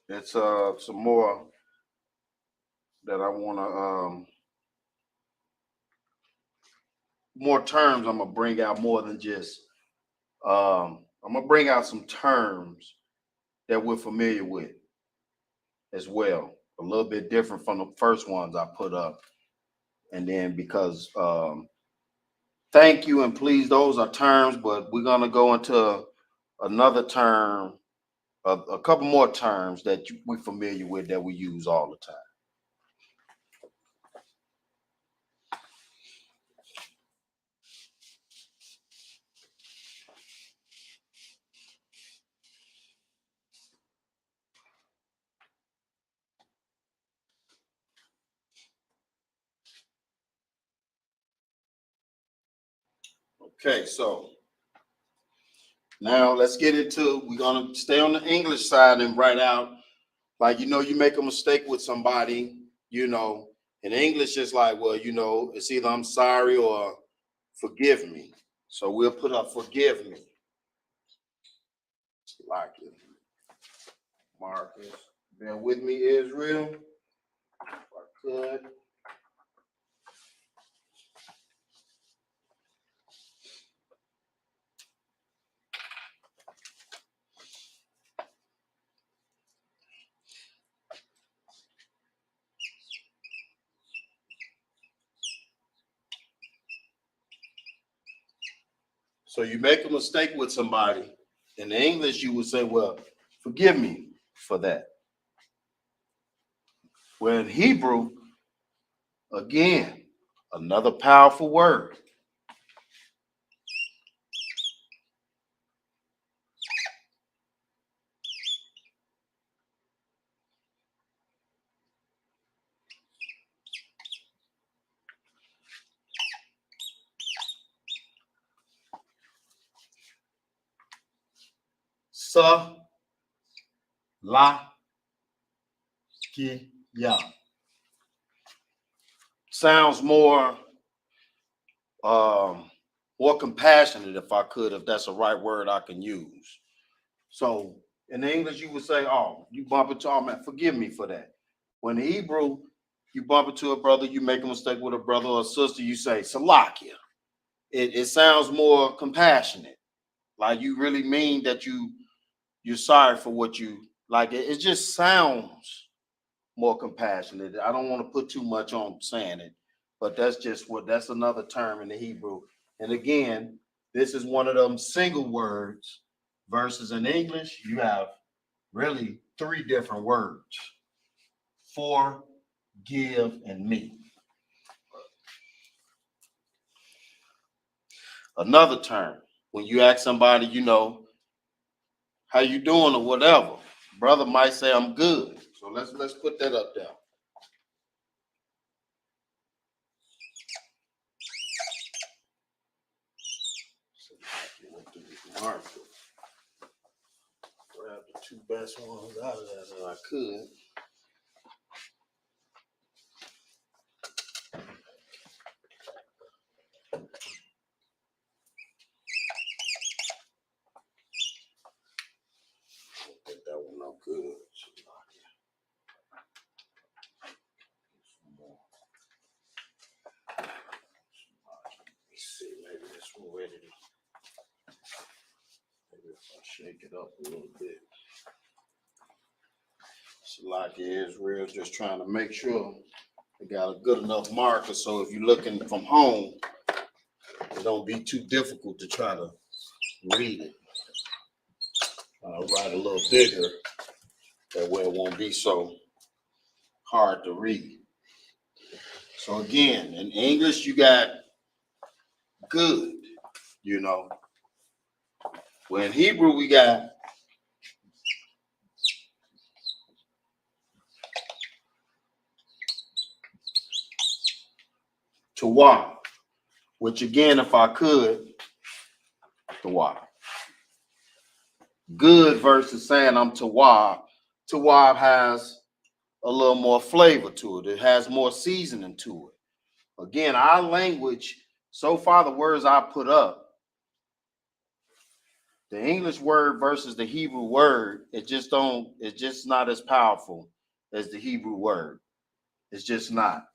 S1: it's some more that I wanna more terms I'm gonna bring out more than just I'm gonna bring out some terms that we're familiar with as well. A little bit different from the first ones I put up. And then because thank you and please, those are terms, but we're gonna go into another term, a couple more terms that we're familiar with that we use all the time. Okay, so now let's get into, we're gonna stay on the English side and write out, like, you make a mistake with somebody, in English it's like, well, it's either I'm sorry or forgive me. So we'll put up forgive me. Like it. Marcus, bear with me, Israel. If I could. So you make a mistake with somebody. In English, you would say, well, forgive me for that. Well, in Hebrew, again, another powerful word. Sa, la, ki, ya. Sounds more compassionate, if that's the right word I can use. So in English, you would say, oh, you bump into, oh man, forgive me for that. When in Hebrew, you bump into a brother, you make a mistake with a brother or a sister, you say, salakia. It sounds more compassionate. Like you really mean that you're sorry for what you, like it just sounds more compassionate. I don't want to put too much on saying it, but that's another term in the Hebrew. And again, this is one of them single words versus in English, you have really 3 different words: for, give, and me. Another term, when you ask somebody, how you doing or whatever, brother might say, I'm good. So let's put that up there. Grab the 2 best ones out of that if I could. Get that one up good. Let's see, maybe this one ready to. Maybe if I shake it up a little bit. Salakia Israel, just trying to make sure I got a good enough marker so if you're looking from home, it don't be too difficult to try to read it. Write a little bigger, that way it won't be so hard to read. So again, in English, you got good, Well, in Hebrew, we got Tawab, which again, if I could, Tawab. Good versus saying I'm Tawab. Tawab has a little more flavor to it. It has more seasoning to it. Again, our language, so far the words I put up, the English word versus the Hebrew word, it's just not as powerful as the Hebrew word. It's just not.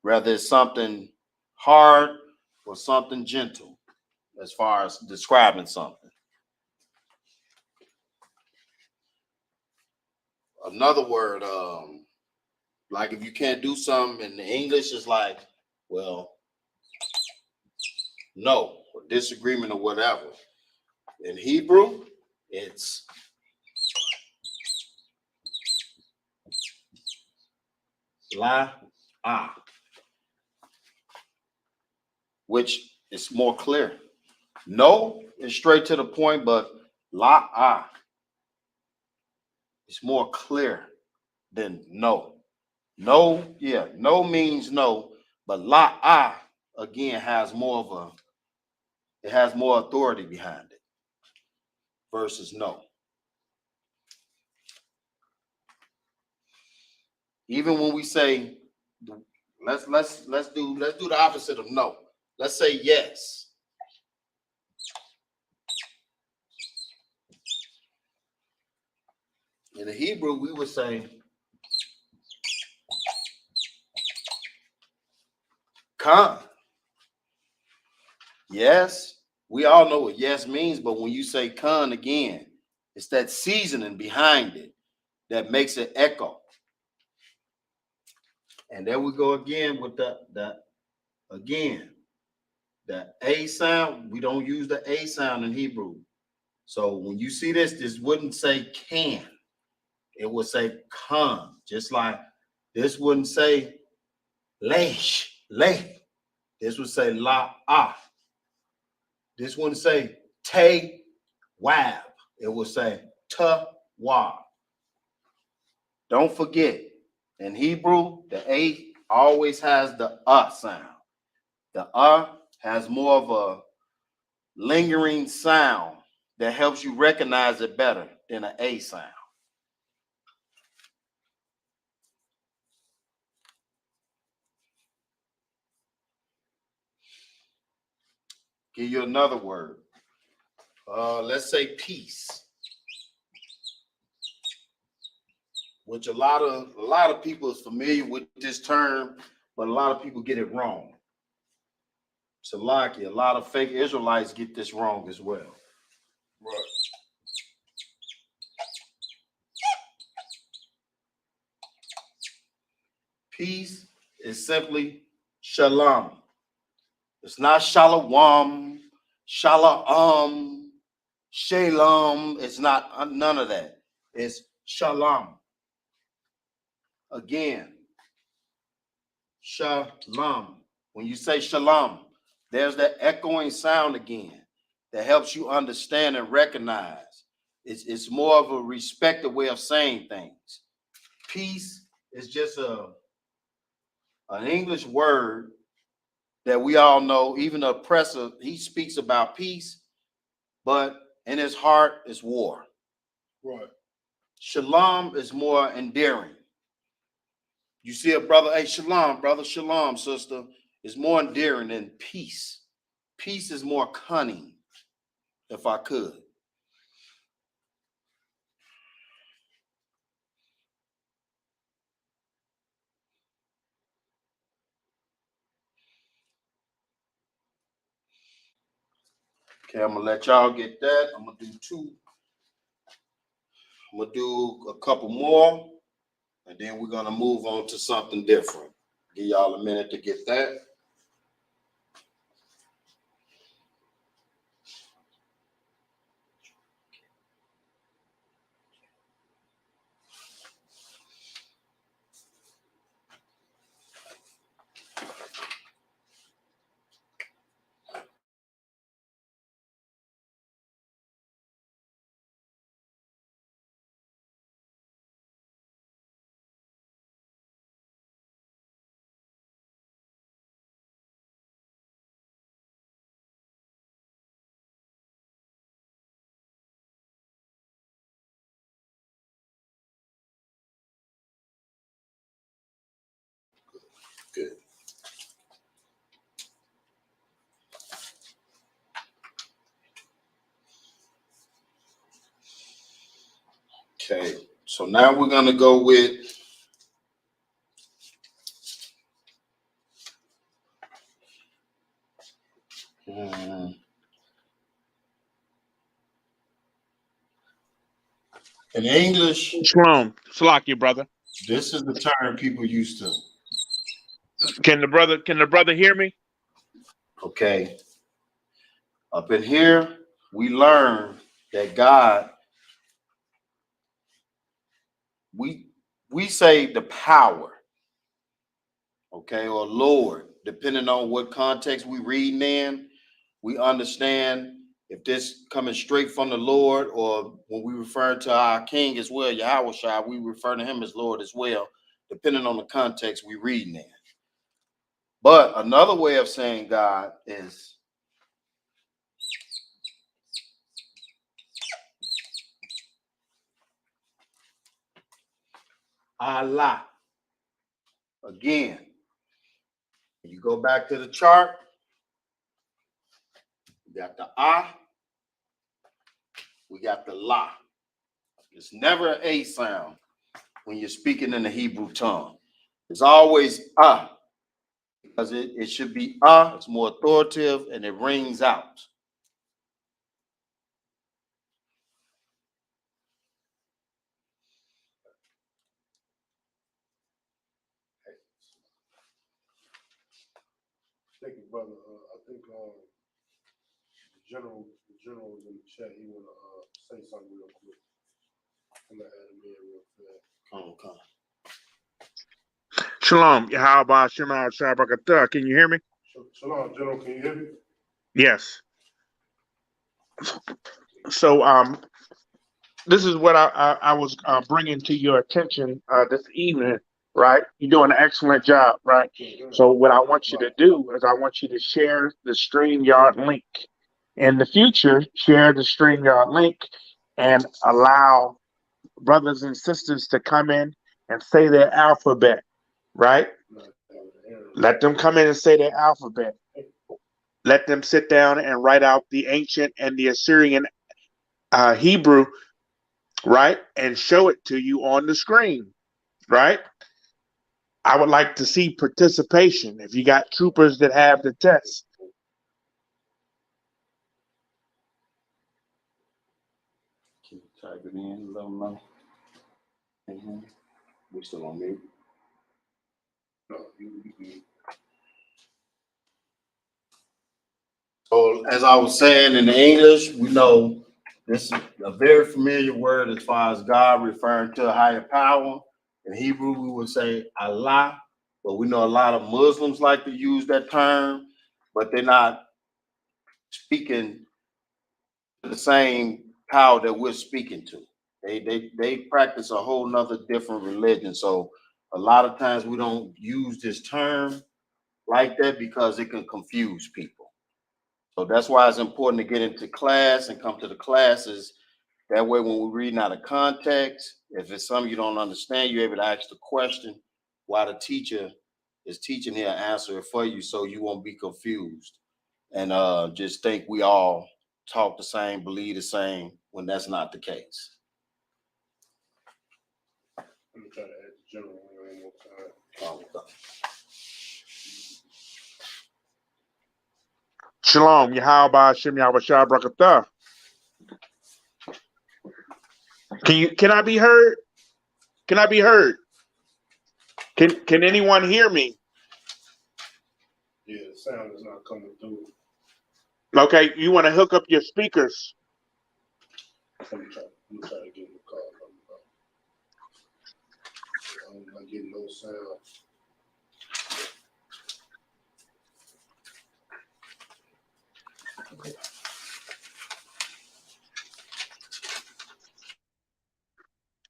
S1: Rather, it's something hard or something gentle as far as describing something. Another word, like if you can't do something in the English, it's like, well, no, or disagreement or whatever. In Hebrew, it's la ah, which is more clear. No is straight to the point, but la ah is more clear than no. No, yeah, no means no, but la ah again has more of it has more authority behind it versus no. Even when we say let's do the opposite of no. Let's say yes. In the Hebrew, we would say Khan. Yes, we all know what yes means, but when you say Khan again, it's that seasoning behind it that makes it echo. And there we go again with the A sound. We don't use the A sound in Hebrew. So when you see this wouldn't say can. It would say Khan. Just like this wouldn't say lesh, lay. This would say la ah. This wouldn't say te wab. It would say ta wab. Don't forget, in Hebrew, the A always has the sound. The has more of a lingering sound that helps you recognize it better than an A sound. Give you another word. Let's say peace, which a lot of people is familiar with this term, but a lot of people get it wrong. Salaki, a lot of fake Israelites get this wrong as well.
S4: Right.
S1: Peace is simply shalom. It's not shalom, shalom, shalom. It's not none of that. It's shalom. Again, shalom. When you say shalom, there's that echoing sound again that helps you understand and recognize. It's more of a respected way of saying things. Peace is just an English word that we all know. Even the oppressor, he speaks about peace, but in his heart is war.
S4: Right.
S1: Shalom is more endearing. You see a brother, hey, shalom, brother, shalom, sister, is more endearing than peace. Peace is more cunning, if I could. Okay, I'm gonna let y'all get that. I'm gonna do two. I'm gonna do a couple more, and then we're gonna move on to something different. Give y'all a minute to get that. Good. Okay, so now we're gonna go with in English.
S5: Shalom. Salakia, brother.
S1: This is the term people used to.
S5: Can the brother hear me?
S1: Okay, up in here we learn that God. We say the power, okay, or Lord, depending on what context we reading in. We understand if this coming straight from the Lord, or when we refer to our King as well, Yahweh Shai, we refer to him as Lord as well, depending on the context we reading in. But another way of saying God is Allah. Again, you go back to the chart, we got the Ah, we got the La. It's never an A sound when you're speaking in the Hebrew tongue. It's always Ah, because it should be Ah, it's more authoritative and it rings out.
S4: Thank you, brother. I think the general was in the chat. He wanna say something real quick. I'm gonna add him in real fast.
S1: Come.
S5: Shalom. Yahweh Shema Shabrakatah. Can you hear me?
S4: Shalom, general. Can you hear me?
S5: Yes. So this is what I was bringing to your attention this evening, right? You're doing an excellent job, right? So what I want you to do is I want you to share the StreamYard link. In the future, share the StreamYard link and allow brothers and sisters to come in and say their alphabet, right? Let them come in and say their alphabet. Let them sit down and write out the ancient and the Assyrian Hebrew, right? And show it to you on the screen, right? I would like to see participation. If you got troopers that have the test.
S1: Can you type it in? Let them know. We still on mute.
S4: No, you
S1: So as I was saying in English, we know this is a very familiar word as far as God referring to a higher power. In Hebrew, we would say Allah, but we know a lot of Muslims like to use that term, but they're not speaking to the same power that we're speaking to. They practice a whole nother different religion. So a lot of times we don't use this term like that because it can confuse people. So that's why it's important to get into class and come to the classes. That way, when we're reading out of context, if it's something you don't understand, you're able to ask the question while the teacher is teaching here and answer it for you so you won't be confused. And just think we all talk the same, believe the same, when that's not the case.
S4: Let me try to add the general one more time.
S5: Shalom. Yahweh Shem Yahweh Shabrakatah. Can I be heard? Can I be heard? Can anyone hear me?
S4: Yeah, the sound is not coming through.
S5: Okay, you want to hook up your speakers.
S4: Let me try to get the call. I'm not getting no sound.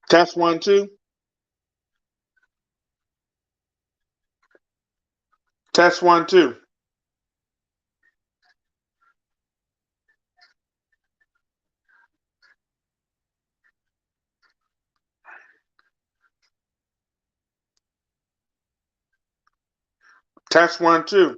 S5: Test 1, 2. Test 1, 2. Test 1, 2.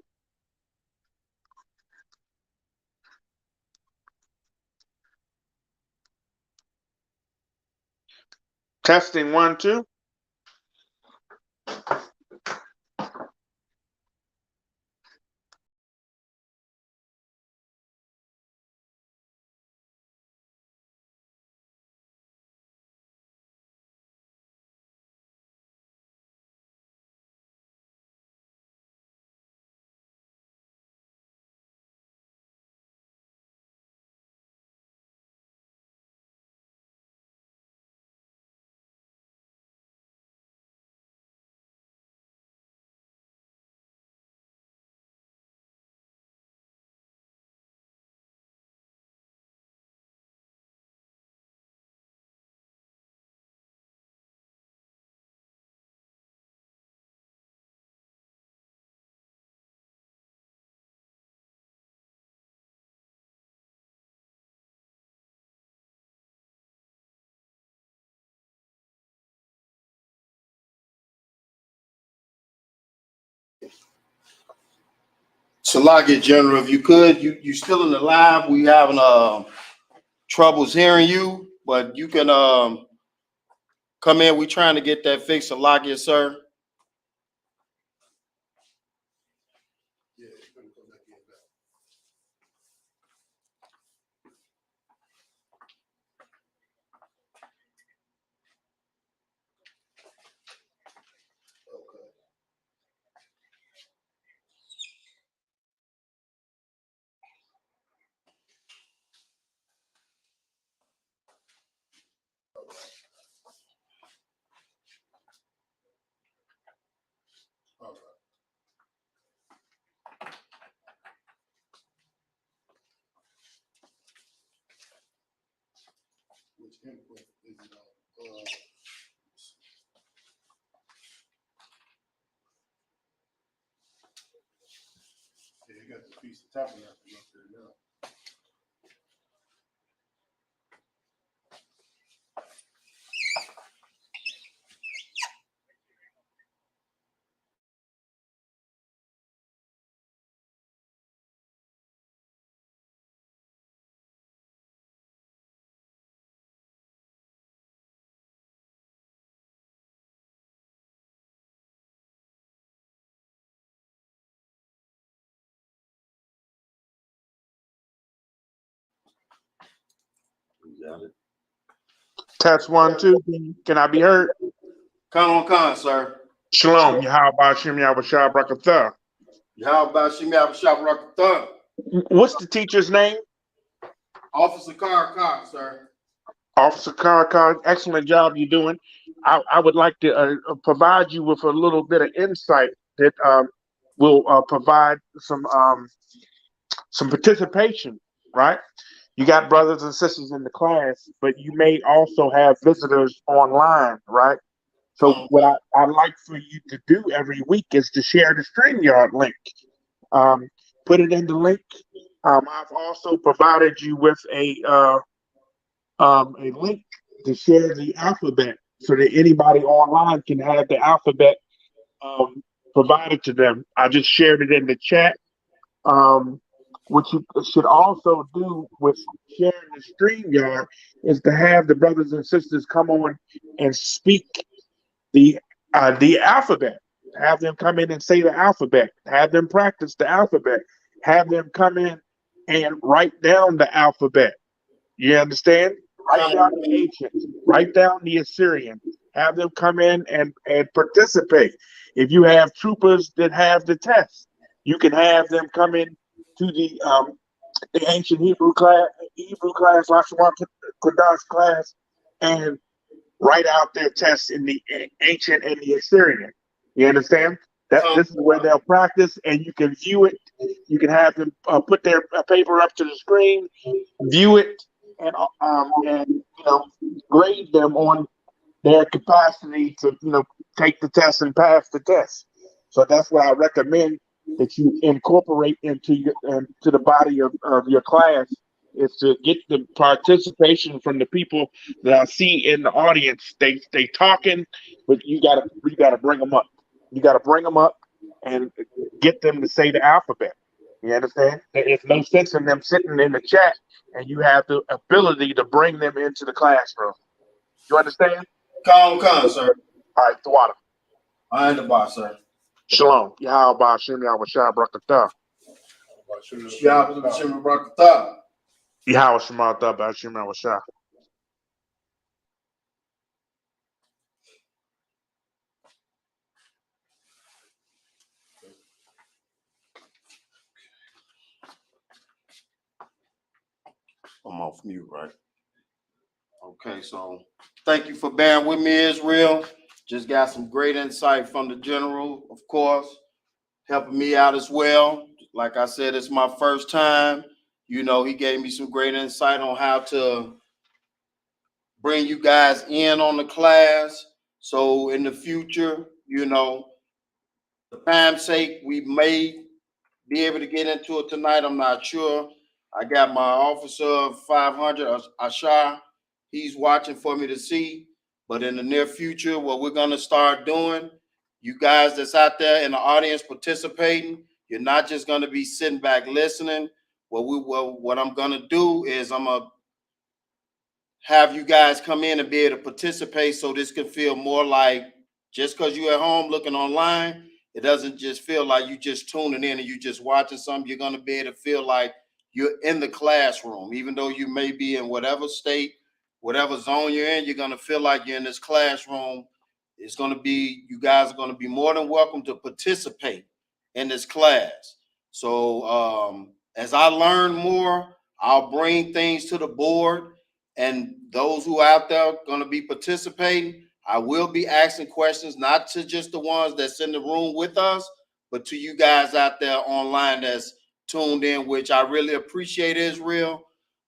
S5: Testing 1, 2.
S1: Salakia General, if you could, you still in the live. We having troubles hearing you, but you can come in. We trying to get that fixed. Salakia, sir.
S4: Yeah, it's gonna come back in now. Okay. All right. Which input is it on? Yeah, you got the piece of tabernacle up there now.
S1: You got it.
S5: Test 1, 2. Can I be heard?
S1: Con, sir.
S5: Shalom. How about Shem Yahweh Brakatha?
S1: How about Shemya Bashab Rakathan?
S5: What's the teacher's name?
S1: Officer Car, sir.
S5: Officer Karakan, excellent job you're doing. I would like to provide you with a little bit of insight that will provide some participation, right? You got brothers and sisters in the class, but you may also have visitors online, right? So what I'd like for you to do every week is to share the StreamYard link. Put it in the link. I've also provided you with a link to share the alphabet so that anybody online can have the alphabet provided to them. I just shared it in the chat. What you should also do with sharing the StreamYard is to have the brothers and sisters come on and speak the alphabet. Have them come in and say the alphabet. Have them practice the alphabet. Have them come in and write down the alphabet. You understand? Write down the ancient, write down the Assyrian, have them come in and participate. If you have troopers that have the test, you can have them come in to the ancient Hebrew class, Lashawan Qadash class, and write out their tests in the ancient and the Assyrian. You understand? That this is where they'll practice, and you can view it. You can have them put their paper up to the screen, view it, and grade them on their capacity to take the test and pass the test. So that's what I recommend that you incorporate into the body of your class, is to get the participation from the people that I see in the audience. They talking, but you gotta bring them up. You gotta bring them up and get them to say the alphabet. You understand? There's no sense in them sitting in the chat, and you have the ability to bring them into the classroom. You understand?
S1: Con, sir.
S5: All right, Thwada.
S1: I ain't the boss, sir.
S5: Shalom. Yahweh Shem Yahweh Shah Brakatah.
S1: Shimmy Brakatah.
S5: Yahweh Shema Tah Shem Yahweh Shah.
S1: I'm off mute, right? Okay, so thank you for bearing with me, Israel. Just got some great insight from the general, of course, helping me out as well. Like I said, it's my first time. You know, he gave me some great insight on how to bring you guys in on the class. So in the future, you know, for time's sake, we may be able to get into it tonight. I'm not sure. I got my officer of 500, Ashar. He's watching for me to see. But in the near future, what we're going to start doing, you guys that's out there in the audience participating, you're not just going to be sitting back listening. What I'm going to do is I'm going to have you guys come in and be able to participate so this can feel more like just because you're at home looking online, it doesn't just feel like you just tuning in and you just watching something. You're going to be able to feel like you're in the classroom, even though you may be in whatever state, whatever zone you're in, you're going to feel like you're in this classroom. It's going to be, you guys are going to be more than welcome to participate in this class. So as I learn more, I'll bring things to the board. And those who out there going to be participating, I will be asking questions, not to just the ones that's in the room with us, but to you guys out there online that's tuned in, which I really appreciate, Israel.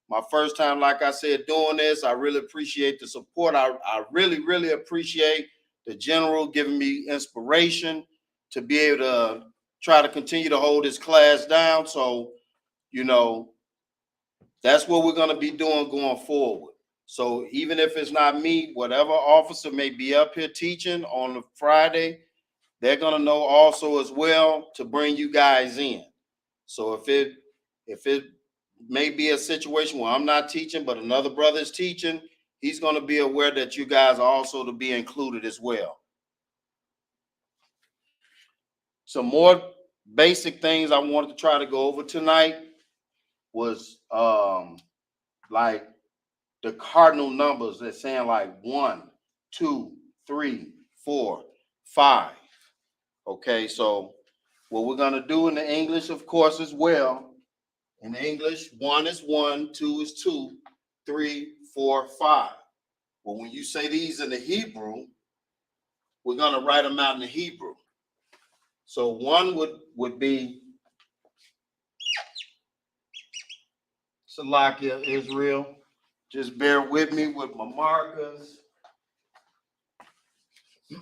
S1: My first time, like I said, doing this. I really appreciate the support. I really, really appreciate the general giving me inspiration to be able to try to continue to hold this class down. So, you know, that's what we're going to be doing going forward. So even if it's not me, whatever officer may be up here teaching on a Friday, they're going to know also as well to bring you guys in. So if it may be a situation where I'm not teaching, but another brother is teaching, he's going to be aware that you guys are also to be included as well. Some more basic things I wanted to try to go over tonight was like the cardinal numbers that's saying like 1, 2, 3, 4, 5. Okay, so what we're gonna do in the English, of course, as well. In English, 1 is 1, 2 is 2, 3, 4, 5. Well, when you say these in the Hebrew, we're gonna write them out in the Hebrew. So 1 would be Salakia, Israel. Just bear with me with my markers. We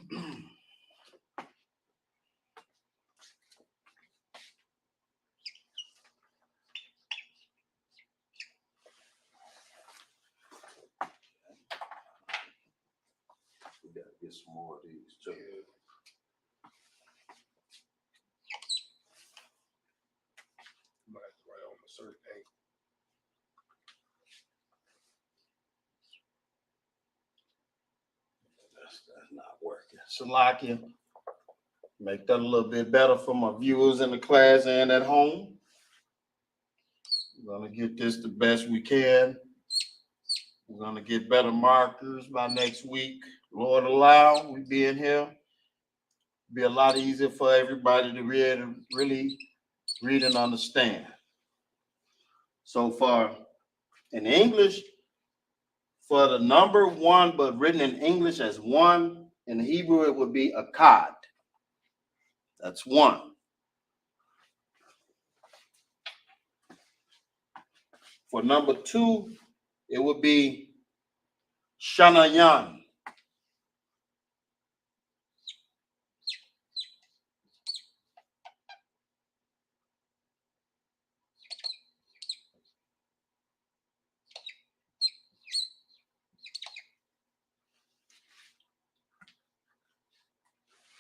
S1: gotta get some more of these too.
S4: Right on a certain angle.
S1: That's not working. Salakia. Make that a little bit better for my viewers in the class and at home. We're gonna get this the best we can. We're gonna get better markers by next week. Lord allow, we be in here. Be a lot easier for everybody to really read and understand. So far, in English, for the number 1, but written in English as 1, in Hebrew it would be akkad. That's 1. For number 2, it would be shanayan.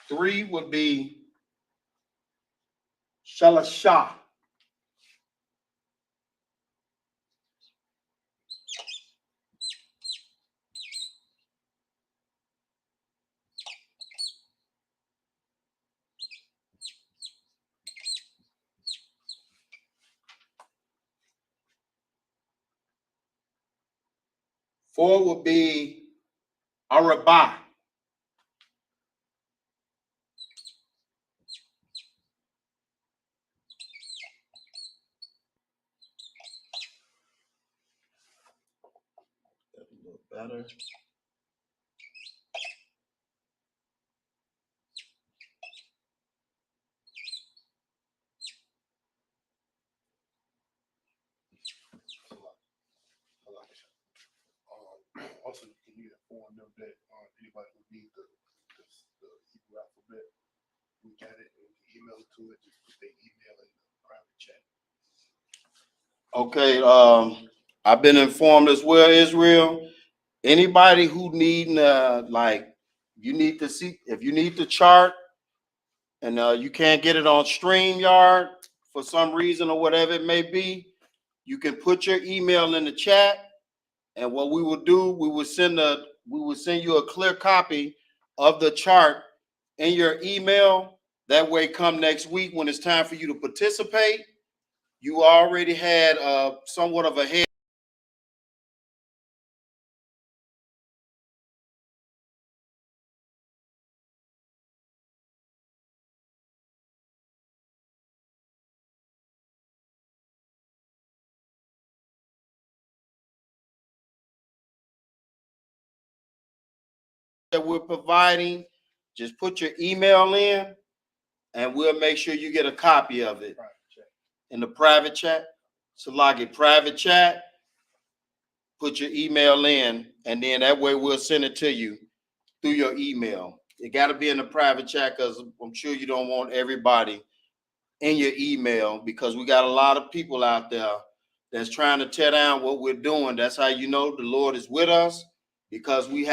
S1: Three would be Shalasha. Four would be Arabah. That's a little better.
S4: Also, can you inform them that anybody who needs the Hebrew alphabet, we got it and we can email it to it. Just put their email in the private chat.
S1: Okay, I've been informed as well, Israel. Anybody who need like you need to see if you need the chart and you can't get it on StreamYard for some reason or whatever it may be, you can put your email in the chat, and what we will do, we will send you a clear copy of the chart in your email. That way, come next week when it's time for you to participate, you already had somewhat of a head that we're providing. Just put your email in, and we'll make sure you get a copy of it in the private chat. So log a private chat, put your email in, and then that way we'll send it to you through your email. It got to be in the private chat because I'm sure you don't want everybody in your email, because we got a lot of people out there that's trying to tear down what we're doing. That's how you know the Lord is with us, because we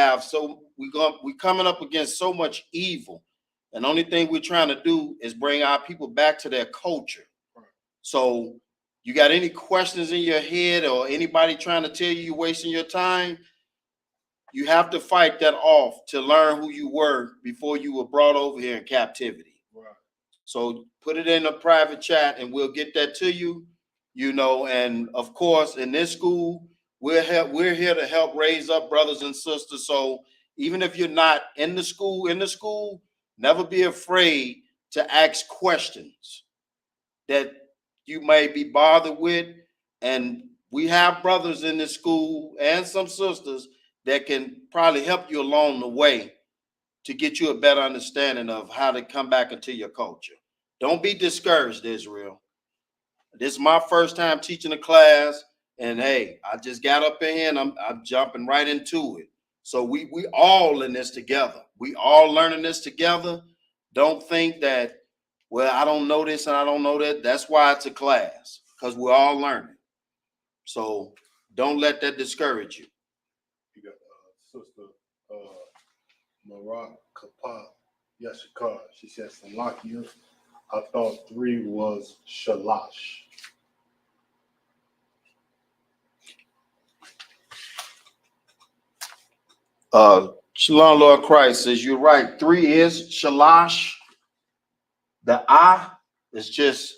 S1: coming up against so much evil, and the only thing we're trying to do is bring our people back to their culture. So you got any questions in your head or anybody trying to tell you you're wasting your time, you have to fight that off to learn who you were before you were brought over here in captivity. Right. So put it in a private chat and we'll get that to you, and of course, in this school, we're here to help raise up brothers and sisters. So even if you're not in the school, never be afraid to ask questions that you may be bothered with. And we have brothers in this school and some sisters that can probably help you along the way to get you a better understanding of how to come back into your culture. Don't be discouraged, Israel. This is my first time teaching a class, and hey, I just got up in here and I'm jumping right into it. So we all in this together. We all learning this together. Don't think that, well, I don't know this and I don't know that. That's why it's a class, because we're all learning. So don't let that discourage you.
S4: You got Sister Marak Kappa Yashikar. She said Salakia. I thought 3 was Shalash.
S1: Shalom, Lord Christ says you're right. 3 is Shalash. The ah is just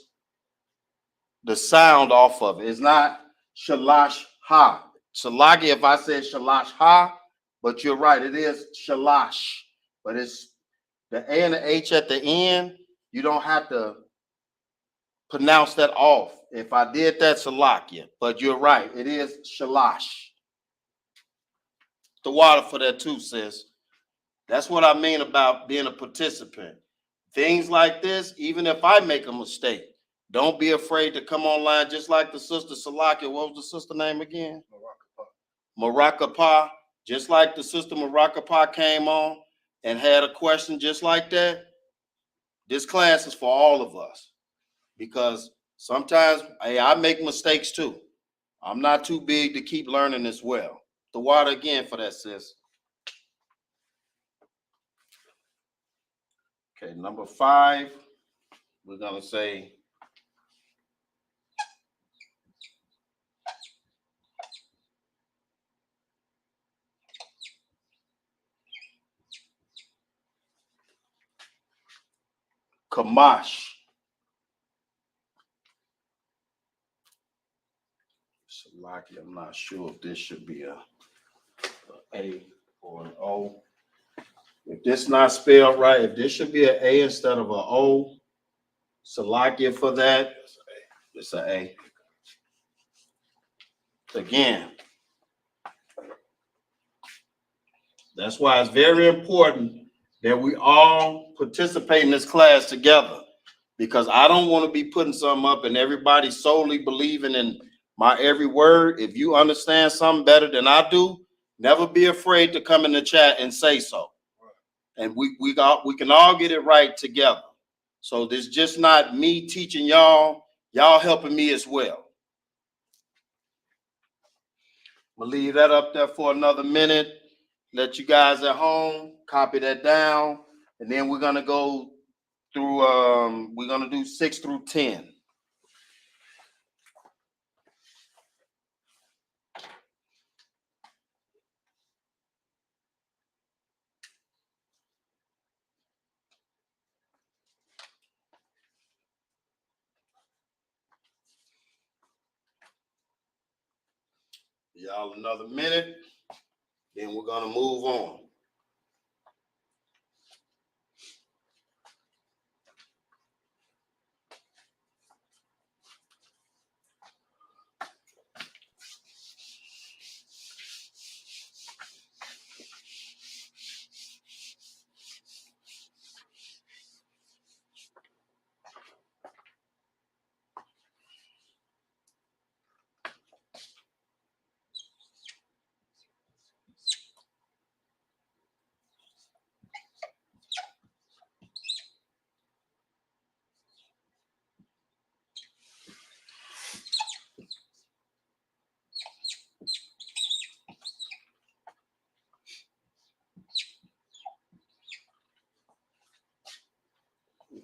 S1: the sound off of it. It's not Shalash ha. Shalagi, if I said Shalash ha, but you're right, it is Shalash. But it's the A and the H at the end. You don't have to pronounce that off. If I did that, Salakia. But you're right, it is Shalash. The water for that too, sis. That's what I mean about being a participant. Things like this, even if I make a mistake, don't be afraid to come online, just like the sister Salakia. What was the sister name again? Marakapa. Just like the sister Marakapa came on and had a question just like that. This class is for all of us, because sometimes I make mistakes too. I'm not too big to keep learning as well. The water again for that, sis. Okay, number 5, we're gonna say Kamash. Salaki, I'm not sure if this should be a A or an O. If this not spelled right, if this should be an A instead of an O, Salakia for that. It's an A. Again, that's why it's very important that we all participate in this class together, because I don't want to be putting something up and everybody solely believing in my every word. If you understand something better than I do, never be afraid to come in the chat and say so. And we can all get it right together. So this just not me teaching y'all helping me as well. I'm gonna leave that up there for another minute. Let you guys at home copy that down, and then we're gonna go through. We're gonna do 6 through 10. Y'all another minute, then we're gonna move on.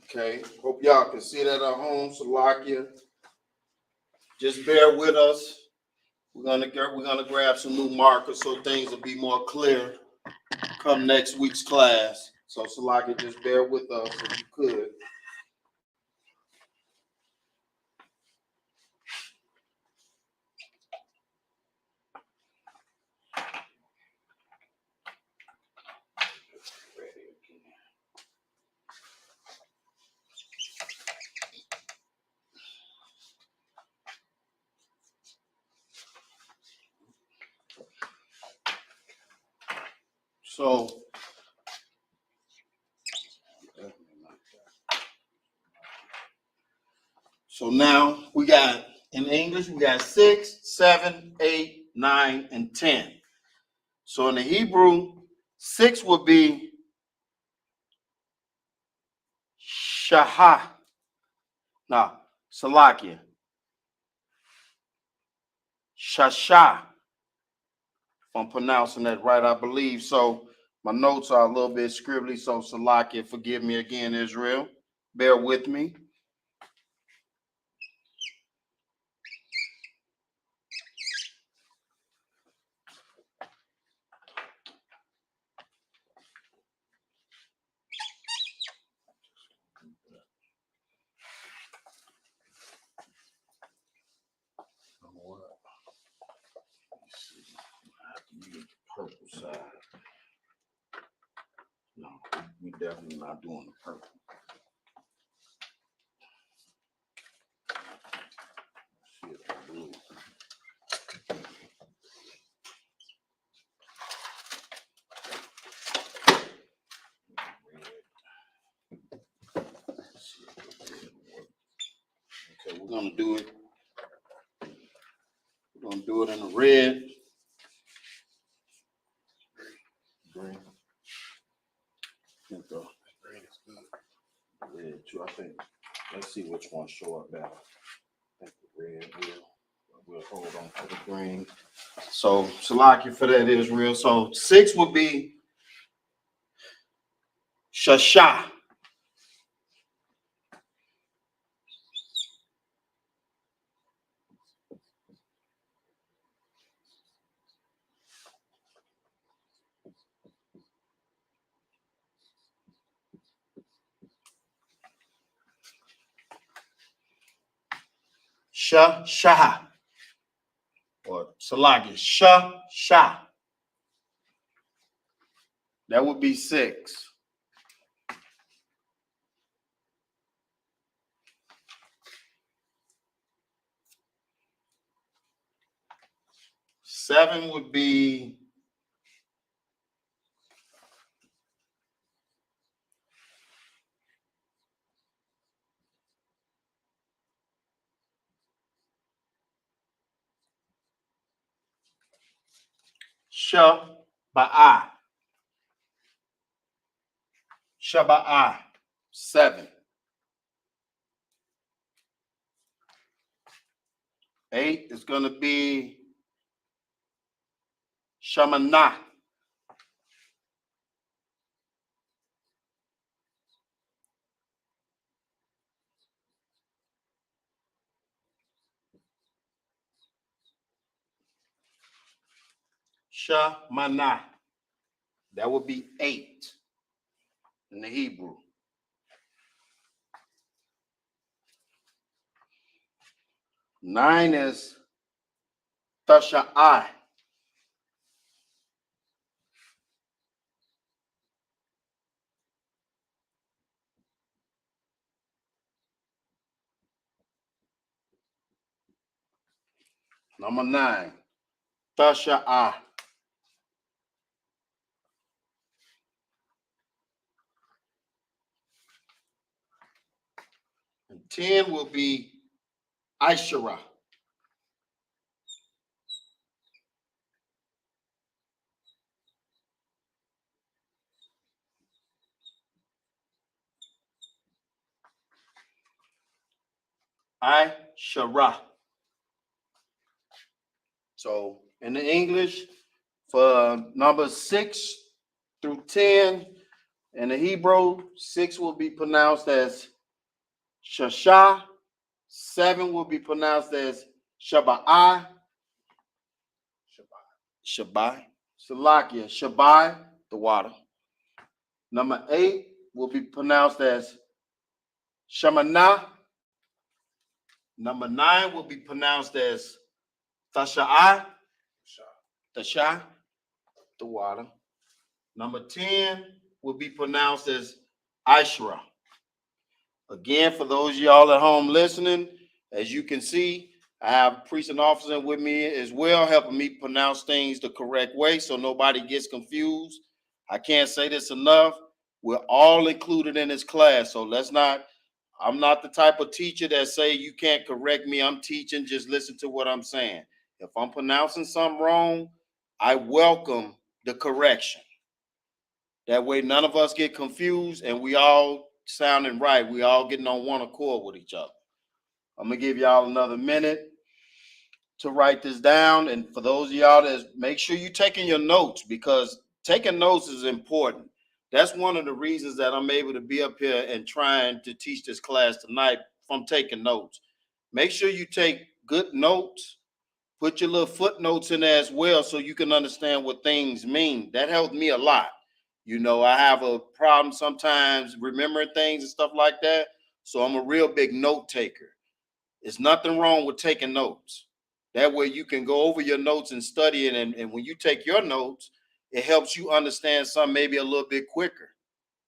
S1: Okay, hope y'all can see that at home, Salakia. Just bear with us. We're gonna grab some new markers so things will be more clear come next week's class. So Salakia, just bear with us if you could. So now we got, in English, we got 6, 7, 8, 9, and 10. So in the Hebrew, 6 would be Shahah. Now, Salakia. Shasha. If I'm pronouncing that right, I believe. So my notes are a little bit scribbly, so Salakia, forgive me again, Israel. Bear with me. Purple side. No, we definitely not doing the purple. See if the blue. Okay, we're gonna do it. We're gonna do it in the red. Green. I think the green is good. Red too. I think. Let's see which one show up better. I think the red will hold on for the green. So Salakia for that, Israel. So 6 would be Shasha. Shah. Or Salaki, Shah. That would be 6. Seven would be Shabba'a. Shabba'a. 7. 8 is going to be Shamanah. Shamanah. That would be 8 in the Hebrew. 9 is Tasha'ai. Number 9, Tasha'ai. And 10 will be Aishara. Aishara. So in the English, for numbers 6 through 10, in the Hebrew, 6 will be pronounced as Shashah. 7 will be pronounced as Shabba'i. Shabbai. Salakia. Shabbai, the water. Number 8 will be pronounced as Shamanah. Number 9 will be pronounced as Tasha'ai. Tasha, the water. Number 10 will be pronounced as Aishra. Again, for those of y'all at home listening, as you can see, I have a precinct officer with me as well, helping me pronounce things the correct way so nobody gets confused. I can't say this enough. We're all included in this class, so I'm not the type of teacher that say you can't correct me. I'm teaching, just listen to what I'm saying. If I'm pronouncing something wrong, I welcome the correction. That way none of us get confused and we all sounding right. We all getting on one accord with each other. I'm gonna give y'all another minute to write this down. And for those of y'all that make sure you're taking your notes, because taking notes is important. That's one of the reasons that I'm able to be up here and trying to teach this class tonight from taking notes. Make sure you take good notes. Put your little footnotes in there as well so you can understand what things mean. That helped me a lot. You know, I have a problem sometimes remembering things and stuff like that. So I'm a real big note taker. There's nothing wrong with taking notes. That way you can go over your notes and study it. And when you take your notes, it helps you understand something maybe a little bit quicker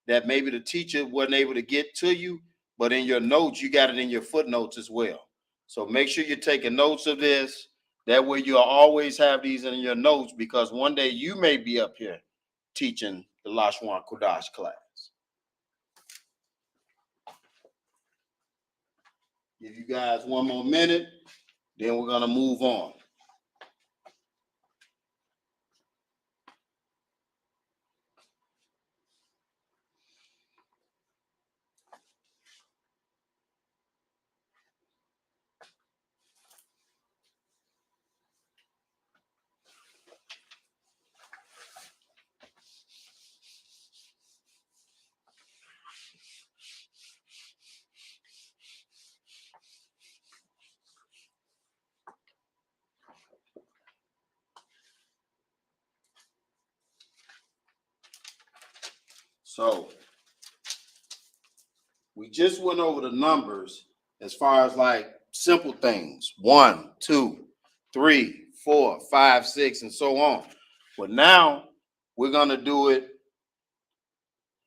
S1: that maybe the teacher wasn't able to get to you, but in your notes, you got it in your footnotes as well. So make sure you're taking notes of this. That way you'll always have these in your notes, because one day you may be up here teaching the Lashawan Qadash class. Give you guys one more minute, then we're gonna move on. So we just went over the numbers as far as like simple things. 1, 2, 3, 4, 5, 6, and so on. But now we're gonna do it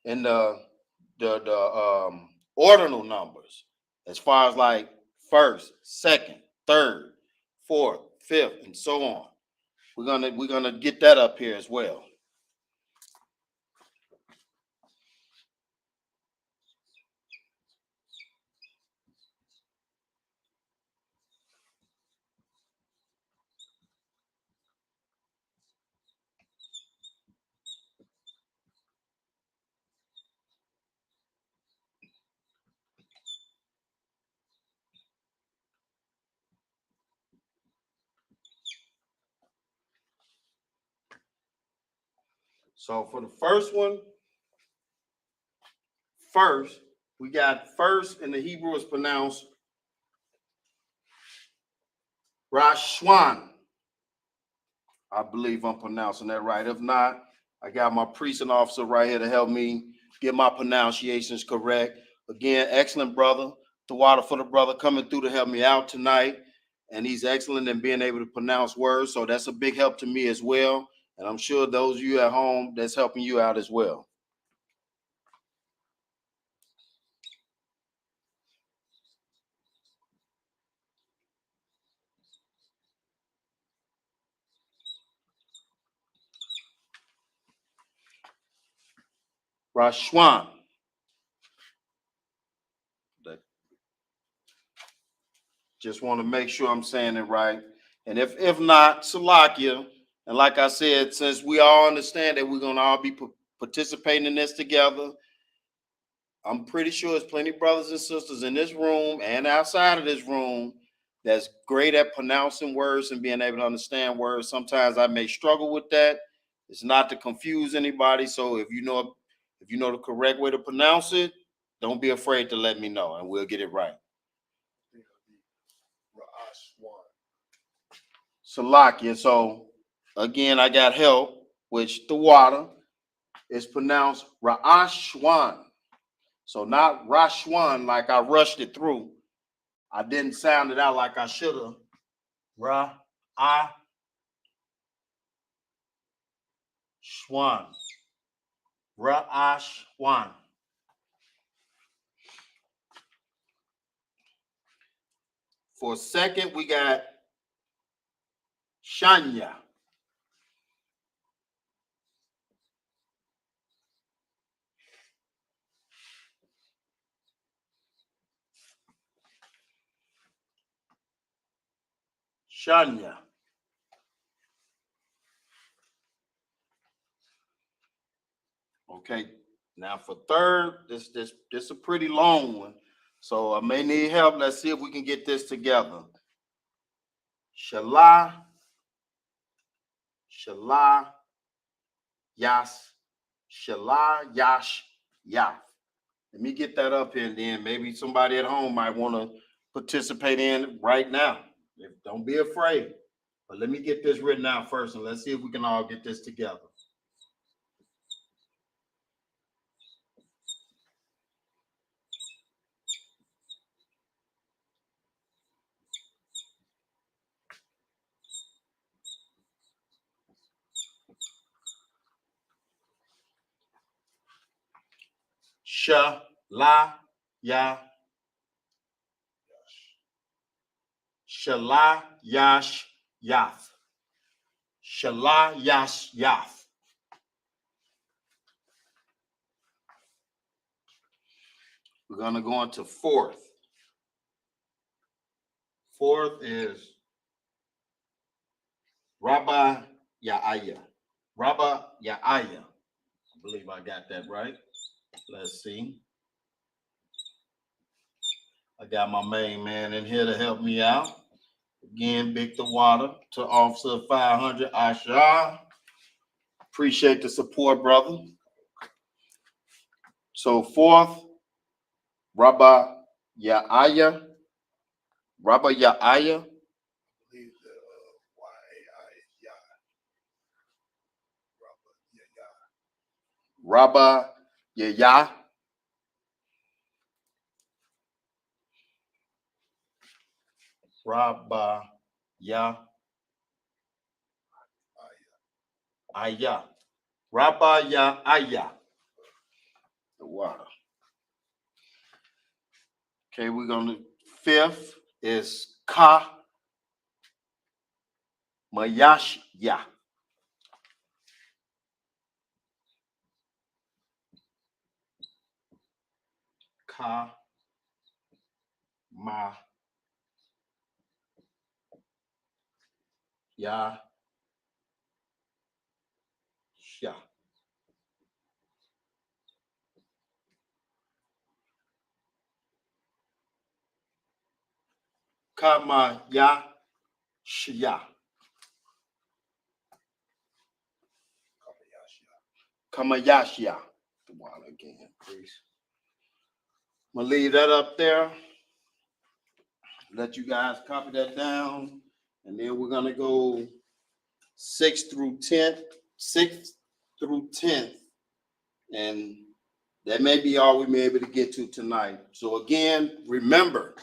S1: in the ordinal numbers, as far as like first, second, third, fourth, fifth, and so on. We're gonna get that up here as well. So for the first one, first, we got first in the Hebrew is pronounced Rashwan. I believe I'm pronouncing that right. If not, I got my priest and officer right here to help me get my pronunciations correct. Again, excellent brother. The water for the brother coming through to help me out tonight. And he's excellent in being able to pronounce words. So that's a big help to me as well. And I'm sure those of you at home, that's helping you out as well. Rashwan. Just want to make sure I'm saying it right. And if not, Salakia. And like I said, since we all understand that we're going to all be participating in this together, I'm pretty sure there's plenty of brothers and sisters in this room and outside of this room that's great at pronouncing words and being able to understand words. Sometimes I may struggle with that. It's not to confuse anybody. So if you know the correct way to pronounce it, don't be afraid to let me know and we'll get it right. Salakia. So again, I got help, which the water is pronounced Ra'ashwan. So not Rashwan like I rushed it through. I didn't sound it out like I should have. Ra'ashwan. Ra'ashwan. For a second, we got Shanya. Shanya. Okay, now for third, this a pretty long one, so I may need help. Let's see if we can get this together. Shalah, Yas, Shalah, Yash, Yaf. Let me get that up here, and then maybe somebody at home might want to participate in right now. Don't be afraid. But let me get this written out first, and let's see if we can all get this together. Shalah, Ya, Shalah, Yash, Yaf. Shalah, Yash, Yaf. We're going to go into fourth. Fourth is Rabba Ya'aya. Rabba Ya'aya. I believe I got that right. Let's see. I got my main man in here to help me out. Again, Big the Water to Officer 500 Asha. Appreciate the support, brother. So fourth, Rabba Ya'aya. Rabba Ya'aya. Rabba Yaya. Rabba Ya Aya. Rabba Ya Aya. The water. Okay, we're gonna fifth is Ka Mayash Ya. Ka Ma Ya Sha. Ka Ma Ya Shia. Kamayashia. The water again, please. I'm gonna leave that up there. Let you guys copy that down. And then we're gonna go 6th through 10th, 6th through 10th. And that may be all we may be able to get to tonight. So again, remember,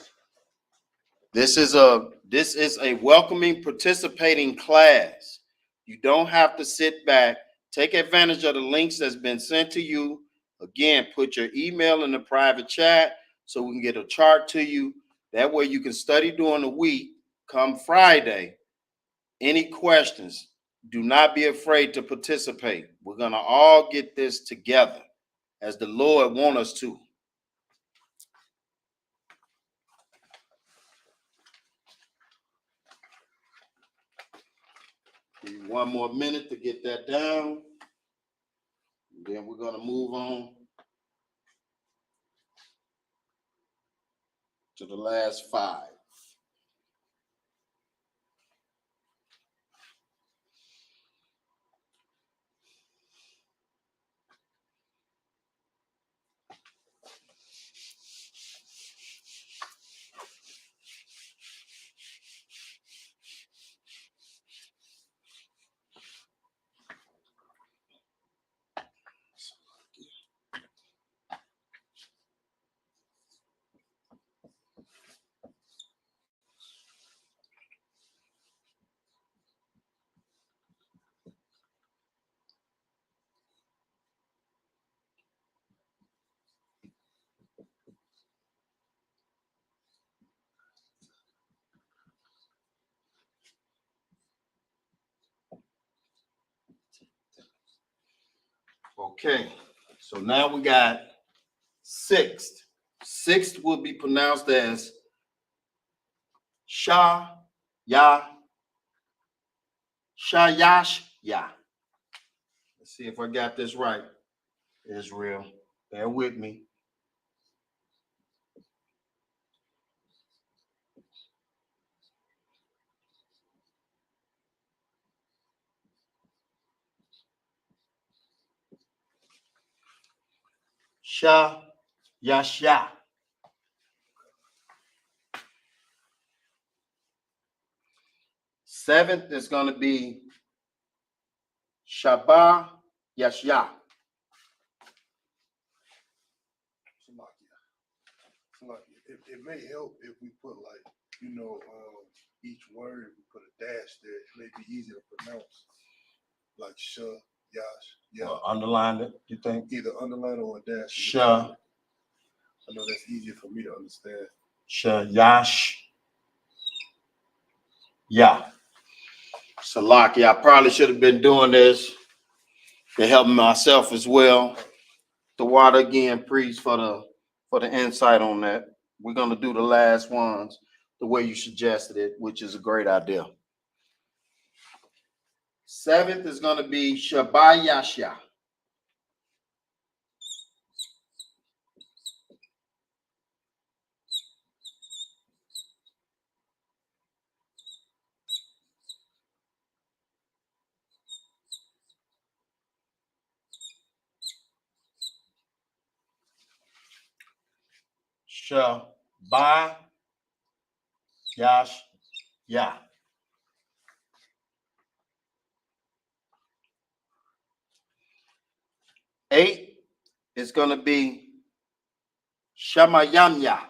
S1: this is a welcoming, participating class. You don't have to sit back. Take advantage of the links that's been sent to you. Again, put your email in the private chat so we can get a chart to you. That way you can study during the week. Come Friday, any questions, do not be afraid to participate. We're going to all get this together as the Lord wants us to. Give you one more minute to get that down. Then we're going to move on to the last 5. Okay, so now we got 6th. 6th will be pronounced as Sha Ya Shayash Ya. Let's see if I got this right. Israel, bear with me. Sha Yasha. 7th is going to be Shabbat Yashya.
S4: It may help if we put each word, we put a dash there. It may be easier to pronounce, like Sha, Yash, yeah.
S1: Underline it, you think?
S4: Either underline or a dash.
S1: Sha.
S4: I know that's easier for me to understand.
S1: Shayash. Yeah. Salaki, I probably should have been doing this to help myself as well. The water again, priest, for the insight on that. We're gonna do the last ones the way you suggested it, which is a great idea. 7th is gonna be Shabayasha. Shabayasha. Yeah. 8 is gonna be Shamayamya.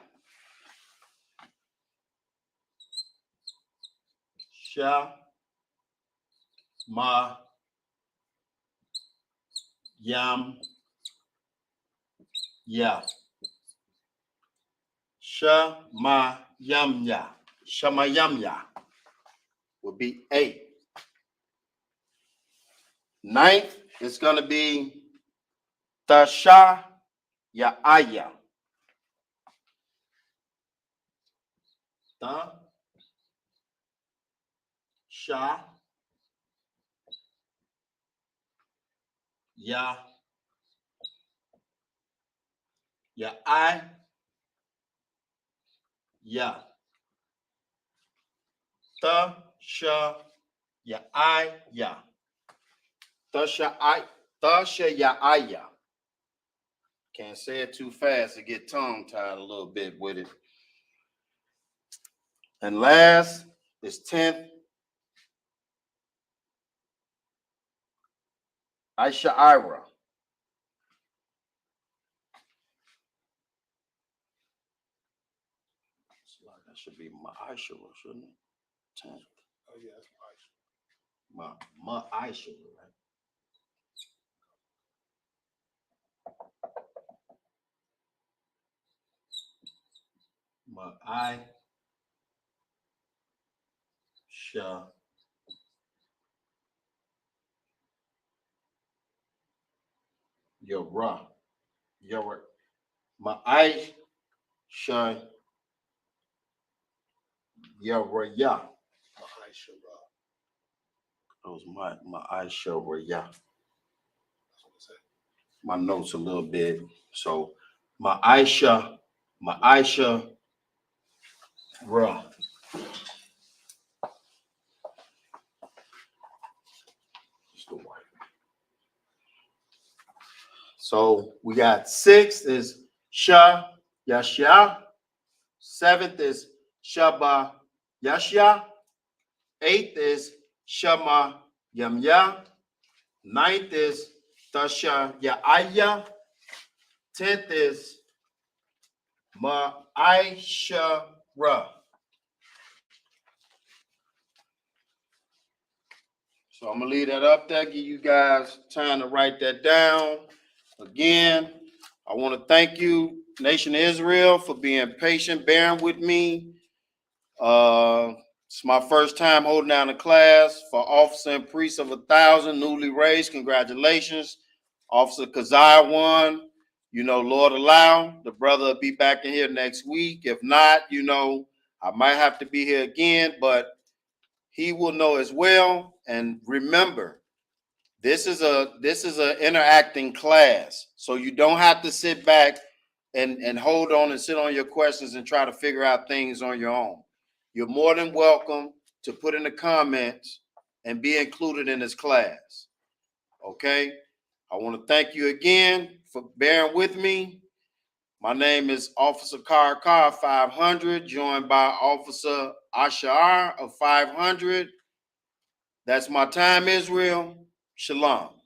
S1: Sha Ma Yam Ya. Shama Yam Ya. Shama Yam Ya would be 8. 9th is going to be Tasha Ya Aya. Ta Sha Ya Ya I Ya. Ta Sha Ya I Ya. Tasha Ya Aya. Can't say it too fast to get tongue tied a little bit with it. And last is 10th. Aisha Ira. That should be my Aisha, shouldn't it? 10th.
S4: Oh yeah, that's Aisha.
S1: My Aisha, right? My Aisha. Yora. Yora. My Aisha. Yora. Ya.
S4: Aisha.
S1: That was my Aisha. Ya.
S4: That's what it said.
S1: My notes a little bit. So my Aisha. Ra. So we got 6th is Sha Yashya. 7th is Shaba Yashya. 8th is Shama Yamya. 9th is Tasha Ya'aya. 10th is Ma'aisha Ra. So I'm gonna leave that up there, give you guys time to write that down. Again, I want to thank you, Nation of Israel, for being patient, bearing with me. It's my first time holding down a class for Officer and Priest of 1,000, newly raised. Congratulations. Officer Kazai won. Lord allow, the brother will be back in here next week. If not, I might have to be here again, but he will know as well. And remember, this is a interacting class, so you don't have to sit back and hold on and sit on your questions and try to figure out things on your own. You're more than welcome to put in the comments and be included in this class. Okay? I want to thank you again for bearing with me. My name is Officer Kar 500, joined by Officer Ashar of 500. That's my time, Israel. Shalom.